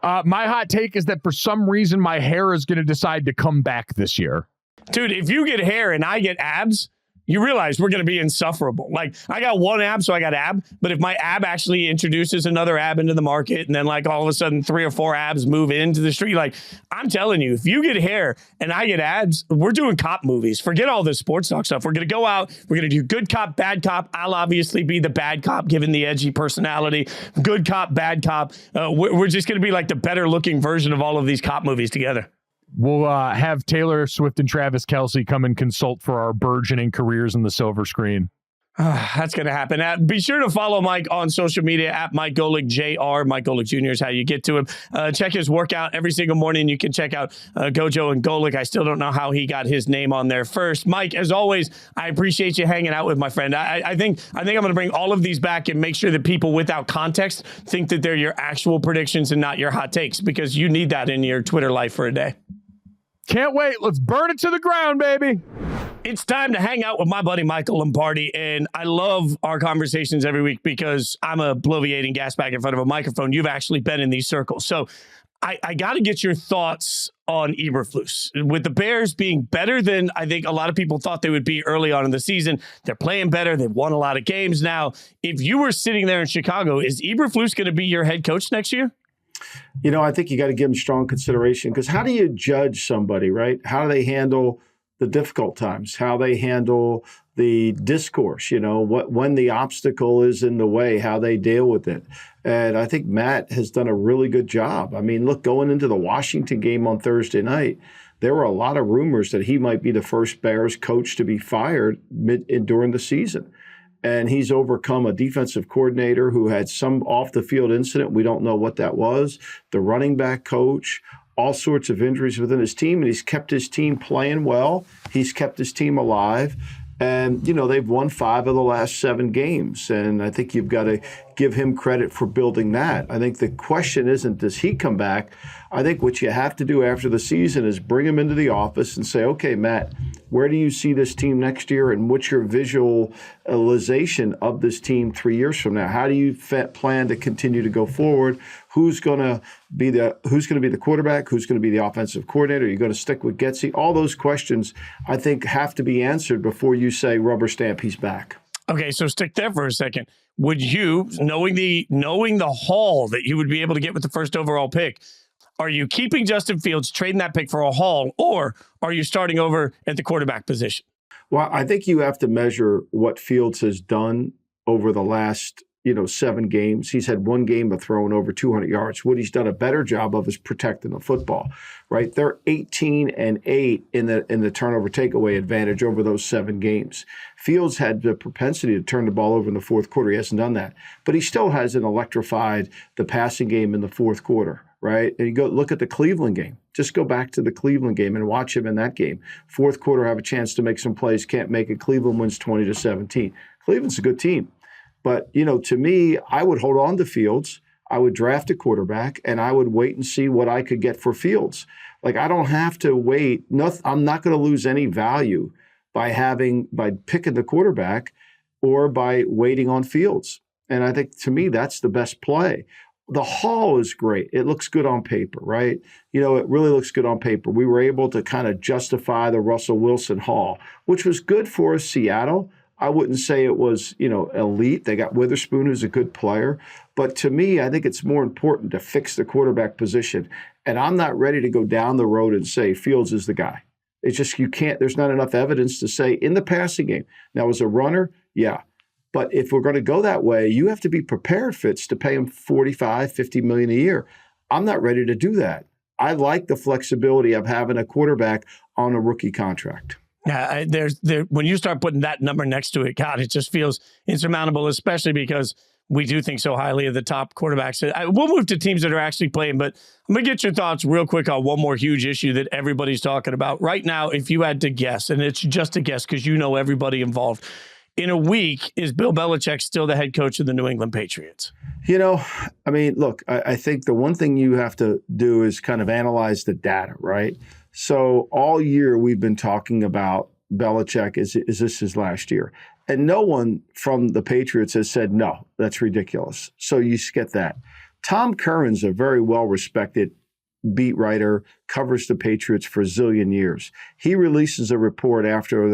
My hot take is that for some reason my hair is going to decide to come back this year. Dude, if you get hair and I get abs, you realize we're going to be insufferable. Like, I got one ab, so I got ab. But if my ab actually introduces another ab into the market, and then like all of a sudden 3 or 4 abs move into the street, like, I'm telling you, if you get hair and I get abs, we're doing cop movies. Forget all this sports talk stuff. We're going to go out. We're going to do good cop, bad cop. I'll obviously be the bad cop, given the edgy personality. Good cop, bad cop. We're just going to be like the better looking version of all of these cop movies together. We'll have Taylor Swift and Travis Kelce come and consult for our burgeoning careers in the silver screen. That's going to happen. Be sure to follow Mike on social media at Mike Golic Jr. Mike Golic Jr. is how you get to him. Check his workout every single morning. You can check out Gojo and Golic. I still don't know how he got his name on there first. Mike, as always, I appreciate you hanging out with my friend. I think I'm going to bring all of these back and make sure that people without context think that they're your actual predictions and not your hot takes, because you need that in your Twitter life for a day. Can't wait. Let's burn it to the ground, baby. It's time to hang out with my buddy Michael Lombardi, and I love our conversations every week because I'm a bloviating gas bag in front of a microphone. You've actually been in these circles. So I got to get your thoughts on Eberflus. With the Bears being better than I think a lot of people thought they would be early on in the season, they're playing better. They've won a lot of games now. If you were sitting there in Chicago, is Eberflus going to be your head coach next year? You know, I think you got to give them strong consideration, because how do you judge somebody, right? How do they handle the difficult times? How they handle the discourse, you know, when the obstacle is in the way, how they deal with it. And I think Matt has done a really good job. I mean, look, going into the Washington game on Thursday night, there were a lot of rumors that he might be the first Bears coach to be fired during the season. And he's overcome a defensive coordinator who had some off-the-field incident. We don't know what that was. The running back coach, all sorts of injuries within his team, and he's kept his team playing well. He's kept his team alive. And, you know, they've won 5 of the last 7 games. And I think you've got to give him credit for building that. I think the question isn't, does he come back? I think what you have to do after the season is bring him into the office and say, okay, Matt, where do you see this team next year? And what's your visualization of this team 3 years from now? How do you plan to continue to go forward? Who's going to be the quarterback? Who's going to be the offensive coordinator? Are you going to stick with Getsy? All those questions, I think, have to be answered before you say rubber stamp, he's back. Okay, so stick there for a second. Would you, knowing the haul that you would be able to get with the first overall pick, are you keeping Justin Fields, trading that pick for a haul, or are you starting over at the quarterback position? Well, I think you have to measure what Fields has done over the last 7 games. He's had one game of throwing over 200 yards. What he's done a better job of is protecting the football, right? They're 18-8 in the turnover takeaway advantage over those 7 games. Fields had the propensity to turn the ball over in the fourth quarter. He hasn't done that, but he still hasn't electrified the passing game in the fourth quarter, right? And you go look at the Cleveland game. Just go back to the Cleveland game and watch him in that game. Fourth quarter, have a chance to make some plays, can't make it. Cleveland wins 20-17. Cleveland's a good team. But, to me, I would hold on to Fields. I would draft a quarterback, and I would wait and see what I could get for Fields. Like, I don't have to wait. I'm not going to lose any value by picking the quarterback or by waiting on Fields. And I think, to me, that's the best play. The haul is great. It looks good on paper, right? It really looks good on paper. We were able to kind of justify the Russell Wilson haul, which was good for Seattle. I wouldn't say it was, elite. They got Witherspoon, who's a good player. But to me, I think it's more important to fix the quarterback position. And I'm not ready to go down the road and say Fields is the guy. It's just there's not enough evidence to say in the passing game. Now, as a runner, yeah. But if we're going to go that way, you have to be prepared, Fitz, to pay him $45, $50 million a year. I'm not ready to do that. I like the flexibility of having a quarterback on a rookie contract. Yeah, when you start putting that number next to it, God, it just feels insurmountable, especially because we do think so highly of the top quarterbacks. We'll move to teams that are actually playing, but I'm going to get your thoughts real quick on one more huge issue that everybody's talking about. Right now, if you had to guess, and it's just a guess because you know everybody involved, in a week, is Bill Belichick still the head coach of the New England Patriots? Look, I think the one thing you have to do is kind of analyze the data, right? So all year we've been talking about Belichick, is this his last year? And no one from the Patriots has said, no, that's ridiculous. So you get that. Tom Curran's a very well-respected beat writer, covers the Patriots for a zillion years. He releases a report after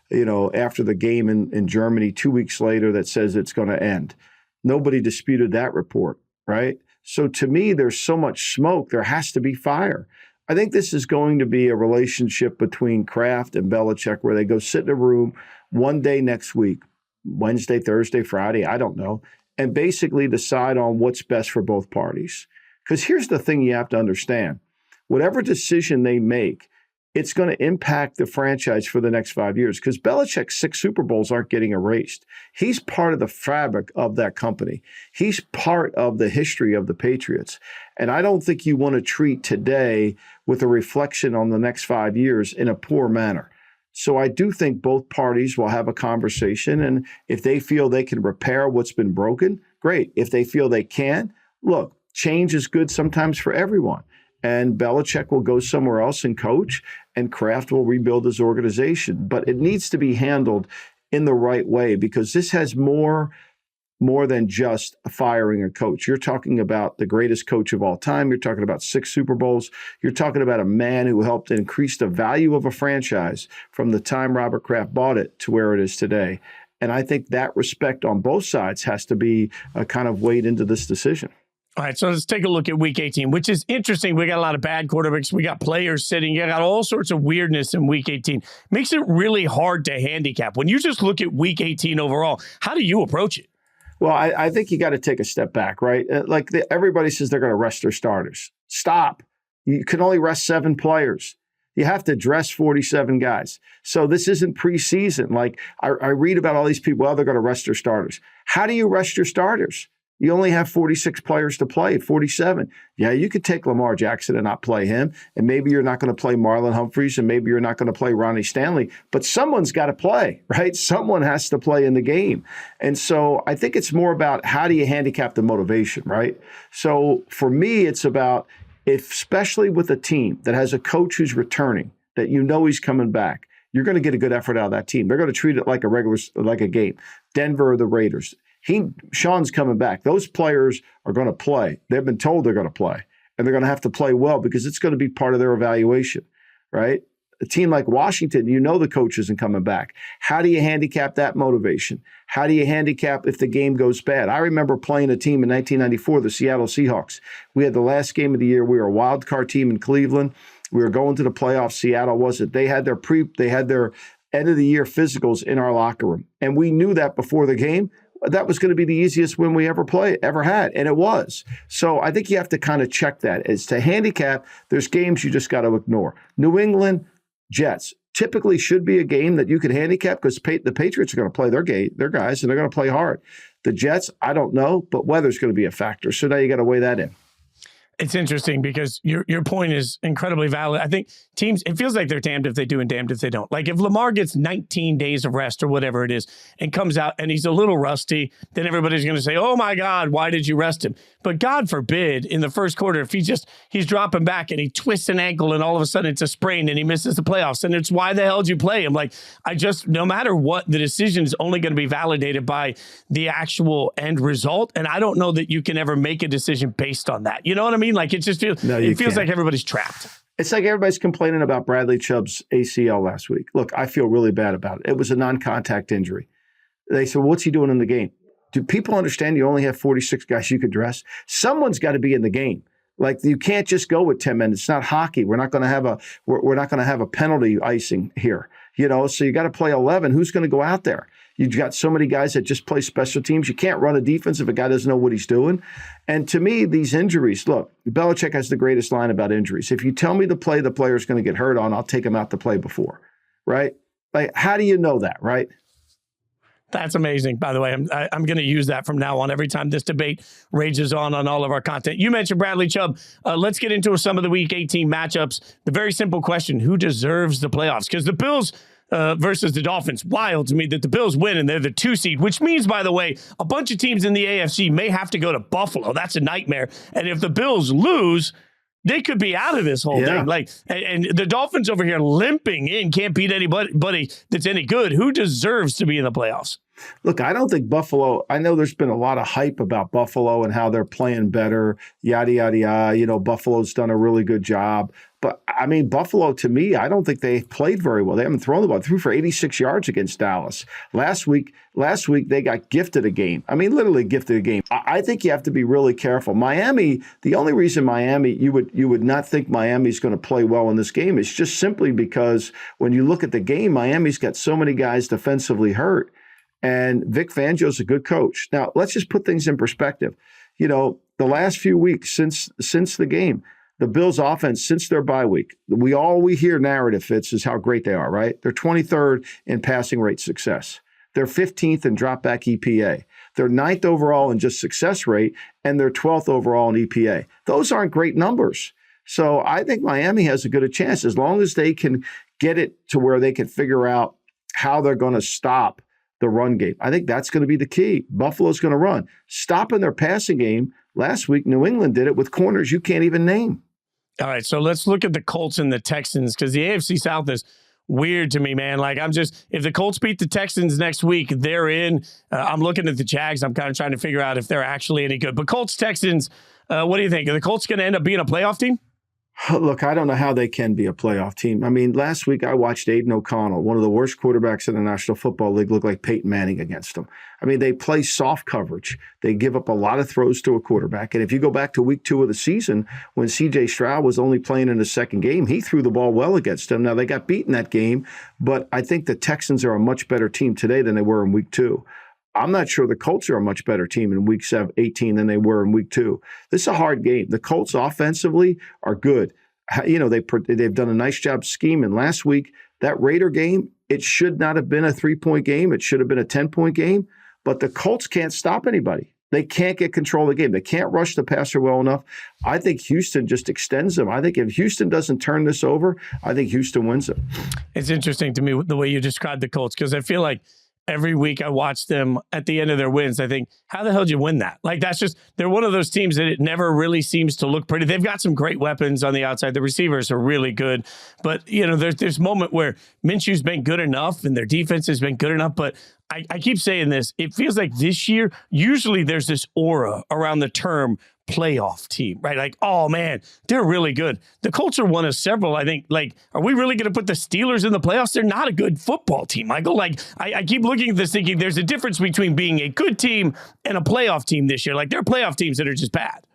the game in Germany 2 weeks later that says it's going to end. Nobody disputed that report, right? So to me, there's so much smoke, there has to be fire. I think this is going to be a relationship between Kraft and Belichick where they go sit in a room one day next week, Wednesday, Thursday, Friday, I don't know, and basically decide on what's best for both parties. Because here's the thing you have to understand. Whatever decision they make, it's going to impact the franchise for the next 5 years because Belichick's 6 Super Bowls aren't getting erased. He's part of the fabric of that company. He's part of the history of the Patriots. And I don't think you want to treat today with a reflection on the next 5 years in a poor manner. So I do think both parties will have a conversation. And if they feel they can repair what's been broken, great. If they feel they can't, look, change is good sometimes for everyone. And Belichick will go somewhere else and coach, and Kraft will rebuild his organization. But it needs to be handled in the right way because this has more than just firing a coach. You're talking about the greatest coach of all time. You're talking about 6 Super Bowls. You're talking about a man who helped increase the value of a franchise from the time Robert Kraft bought it to where it is today. And I think that respect on both sides has to be kind of weighed into this decision. All right, so let's take a look at Week 18, which is interesting. We got a lot of bad quarterbacks. We got players sitting. You got all sorts of weirdness in Week 18. Makes it really hard to handicap. When you just look at Week 18 overall, how do you approach it? Well, I think you got to take a step back, right? Everybody says they're going to rest their starters. Stop. You can only rest 7 players. You have to dress 47 guys. So this isn't preseason. Like I read about all these people, they're going to rest their starters. How do you rest your starters? You only have 46 players to play, 47. Yeah, you could take Lamar Jackson and not play him, and maybe you're not going to play Marlon Humphreys, and maybe you're not going to play Ronnie Stanley, but someone's got to play, right? Someone has to play in the game. And so I think it's more about how do you handicap the motivation, right? So for me, it's about, especially with a team that has a coach who's returning, that you know he's coming back, you're going to get a good effort out of that team. They're going to treat it like a game. Denver or the Raiders. Sean's coming back. Those players are going to play. They've been told they're going to play, and they're going to have to play well because it's going to be part of their evaluation, right? A team like Washington, you know the coach isn't coming back. How do you handicap that motivation? How do you handicap if the game goes bad? I remember playing a team in 1994, the Seattle Seahawks. We had the last game of the year. We were a wild card team in Cleveland. We were going to the playoffs. Seattle wasn't. They had their end of the year physicals in our locker room. And we knew that before the game. That was going to be the easiest win we ever had. And it was. So I think you have to kind of check that. As to handicap, there's games you just got to ignore. New England Jets typically should be a game that you could handicap because the Patriots are going to play their guys, and they're going to play hard. The Jets, I don't know, but weather's going to be a factor. So now you got to weigh that in. It's interesting because your point is incredibly valid. I think teams, it feels like they're damned if they do and damned if they don't. Like if Lamar gets 19 days of rest or whatever it is and comes out and he's a little rusty, then everybody's going to say, oh my God, why did you rest him? But God forbid in the first quarter, if he's dropping back and he twists an ankle and all of a sudden it's a sprain and he misses the playoffs, and it's why the hell did you play him? Like no matter what, the decision is only going to be validated by the actual end result. And I don't know that you can ever make a decision based on that. You know what I mean? Like it just feels like everybody's trapped. It's like everybody's complaining about Bradley Chubb's ACL last week. Look, I feel really bad about it. It was a non-contact injury. They said, well, what's he doing in the game? Do people understand you only have 46 guys you could dress? Someone's got to be in the game. Like you can't just go with 10 minutes. It's not hockey. We're not going to have a penalty icing here. So you got to play 11. Who's going to go out there? You've got so many guys that just play special teams. You can't run a defense if a guy doesn't know what he's doing. And to me, these injuries, look, Belichick has the greatest line about injuries. If you tell me the play the player's going to get hurt on, I'll take him out to play before, right? Like, how do you know that, right? That's amazing. By the way, I'm going to use that from now on every time this debate rages on all of our content. You mentioned Bradley Chubb. Let's get into some of the Week 18 matchups. The very simple question, who deserves the playoffs? Because the Bills versus the Dolphins, wild to me that the Bills win and they're the 2 seed, which means, by the way, a bunch of teams in the AFC may have to go to Buffalo. That's a nightmare. And if the Bills lose, they could be out of this whole thing. Like, and the Dolphins over here limping in, can't beat anybody that's any good. Who deserves to be in the playoffs? Look, I don't think Buffalo, I know there's been a lot of hype about Buffalo and how they're playing better, yada, yada, yada. Buffalo's done a really good job. But, I mean, Buffalo, to me, I don't think they played very well. They haven't thrown the ball. Threw for 86 yards against Dallas. Last week, they got gifted a game. I mean, literally gifted a game. I think you have to be really careful. Miami, the only reason Miami, you would not think Miami's going to play well in this game is just simply because when you look at the game, Miami's got so many guys defensively hurt. And Vic Fangio's a good coach. Now, let's just put things in perspective. The last few weeks since the game, the Bills offense, since their bye week, we hear narrative, Fitz, is how great they are, right? They're 23rd in passing rate success. They're 15th in dropback EPA. They're 9th overall in just success rate, and they're 12th overall in EPA. Those aren't great numbers. So I think Miami has a good chance as long as they can get it to where they can figure out how they're going to stop the run game. I think that's going to be the key. Buffalo's going to run. Stopping their passing game. Last week, New England did it with corners you can't even name. All right, so let's look at the Colts and the Texans because the AFC South is weird to me, man. Like if the Colts beat the Texans next week, they're in. I'm looking at the Jags. I'm kind of trying to figure out if they're actually any good. But Colts, Texans, what do you think? Are the Colts going to end up being a playoff team? Look, I don't know how they can be a playoff team. I mean, last week I watched Aiden O'Connell, one of the worst quarterbacks in the National Football League, look like Peyton Manning against them. I mean, they play soft coverage. They give up a lot of throws to a quarterback. And if you go back to week 2 of the season, when C.J. Stroud was only playing in his second game, he threw the ball well against them. Now, they got beaten that game, but I think the Texans are a much better team today than they were in week 2. I'm not sure the Colts are a much better team in week 18 than they were in week 2. This is a hard game. The Colts offensively are good. They've done a nice job scheming. Last week, that Raider game, it should not have been a 3-point game. It should have been a 10-point game. But the Colts can't stop anybody. They can't get control of the game. They can't rush the passer well enough. I think Houston just extends them. I think if Houston doesn't turn this over, I think Houston wins it. It's interesting to me the way you described the Colts because I feel like every week I watch them at the end of their wins. I think, how the hell did you win that? Like, they're one of those teams that it never really seems to look pretty. They've got some great weapons on the outside. The receivers are really good. But, there's this moment where Minshew's been good enough and their defense has been good enough. But I keep saying this. It feels like this year, usually there's this aura around the term playoff team, right? Like, oh man, they're really good. The Colts are one of several. I think, like, are we really going to put the Steelers in the playoffs? They're not a good football team, Michael. Like, I keep looking at this thinking there's a difference between being a good team and a playoff team this year. Like, they're playoff teams that are just bad.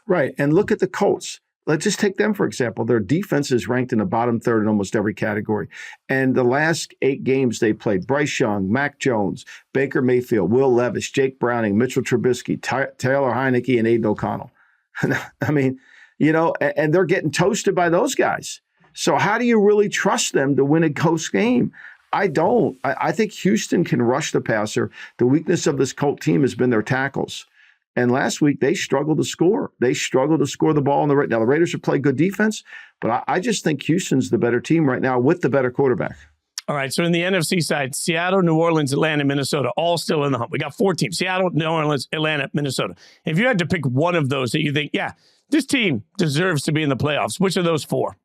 Right. And look at the Colts. let's just take them, for example. Their defense is ranked in the bottom third in almost every category. And the last 8 games they played, Bryce Young, Mac Jones, Baker Mayfield, Will Levis, Jake Browning, Mitchell Trubisky, Taylor Heineke, and Aiden O'Connell. I mean, and they're getting toasted by those guys. So how do you really trust them to win a close game? I don't. I think Houston can rush the passer. The weakness of this Colt team has been their tackles. And last week, they struggled to score. They struggled to score the ball on the right. Now, the Raiders have played good defense, but I just think Houston's the better team right now with the better quarterback. All right, so in the NFC side, Seattle, New Orleans, Atlanta, Minnesota, all still in the hunt. We got 4 teams, Seattle, New Orleans, Atlanta, Minnesota. If you had to pick one of those that you think, yeah, this team deserves to be in the playoffs, which of those 4?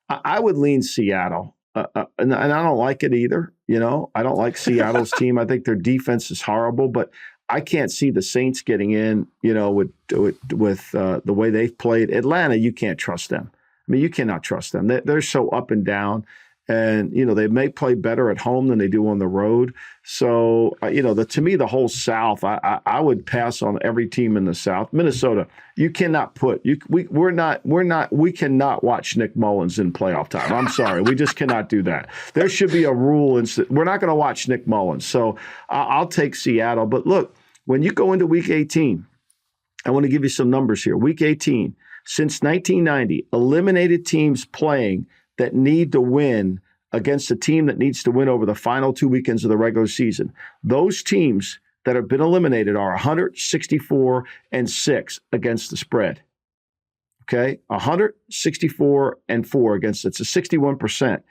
I would lean Seattle, and I don't like it either. I don't like Seattle's team. I think their defense is horrible, but I can't see the Saints getting in, with the way they've played. Atlanta, you can't trust them. I mean, you cannot trust them. They're so up and down, and they may play better at home than they do on the road. So, to me, the whole South, I would pass on every team in the South. Minnesota, you cannot we cannot watch Nick Mullins in playoff time. I'm sorry, we just cannot do that. There should be a rule, we're not going to watch Nick Mullins. So I'll take Seattle. But look, when you go into Week 18, I want to give you some numbers here. Week 18, since 1990, eliminated teams playing that need to win against a team that needs to win over the final 2 weekends of the regular season. Those teams that have been eliminated are 164-6 against the spread. Okay, 164-4 against it's a 61%.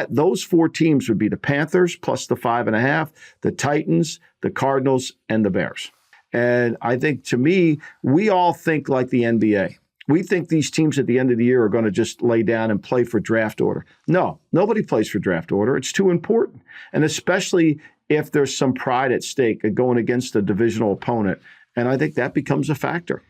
Those 4 teams would be the Panthers plus the 5.5, the Titans, the Cardinals, and the Bears. And I think, to me, we all think like the NBA. We think these teams at the end of the year are going to just lay down and play for draft order. No, nobody plays for draft order. It's too important. And especially if there's some pride at stake going against a divisional opponent. And I think that becomes a factor.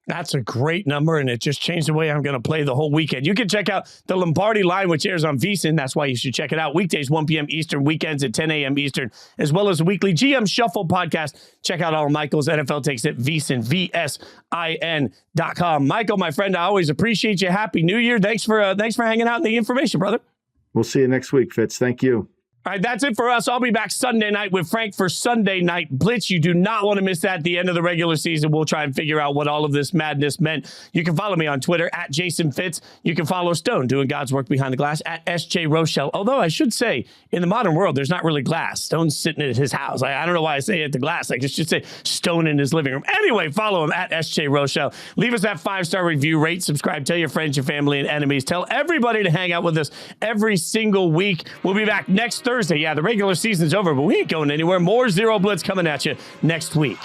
That's a great number, and it just changed the way I'm going to play the whole weekend. You can check out the Lombardi line, which airs on VSiN. That's why you should check it out. Weekdays, 1 p.m. Eastern, weekends at 10 a.m. Eastern, as well as the weekly GM Shuffle podcast. Check out all of Michael's NFL takes at VSiN, VSIN.com. Michael, my friend, I always appreciate you. Happy New Year. Thanks for hanging out in the information, brother. We'll see you next week, Fitz. Thank you. All right, that's it for us. I'll be back Sunday night with Frank for Sunday Night Blitz. You do not want to miss that at the end of the regular season. We'll try and figure out what all of this madness meant. You can follow me on Twitter at Jason Fitz. You can follow Stone doing God's work behind the glass at SJ Rochelle. Although I should say, in the modern world, there's not really glass. Stone's sitting at his house. I don't know why I say at the glass. I should say Stone in his living room. Anyway, follow him at SJ Rochelle. Leave us that 5-star review, rate, subscribe, tell your friends, your family, and enemies. Tell everybody to hang out with us every single week. We'll be back next Thursday. Yeah, the regular season's over, but we ain't going anywhere. More Zero Blitz coming at you next week.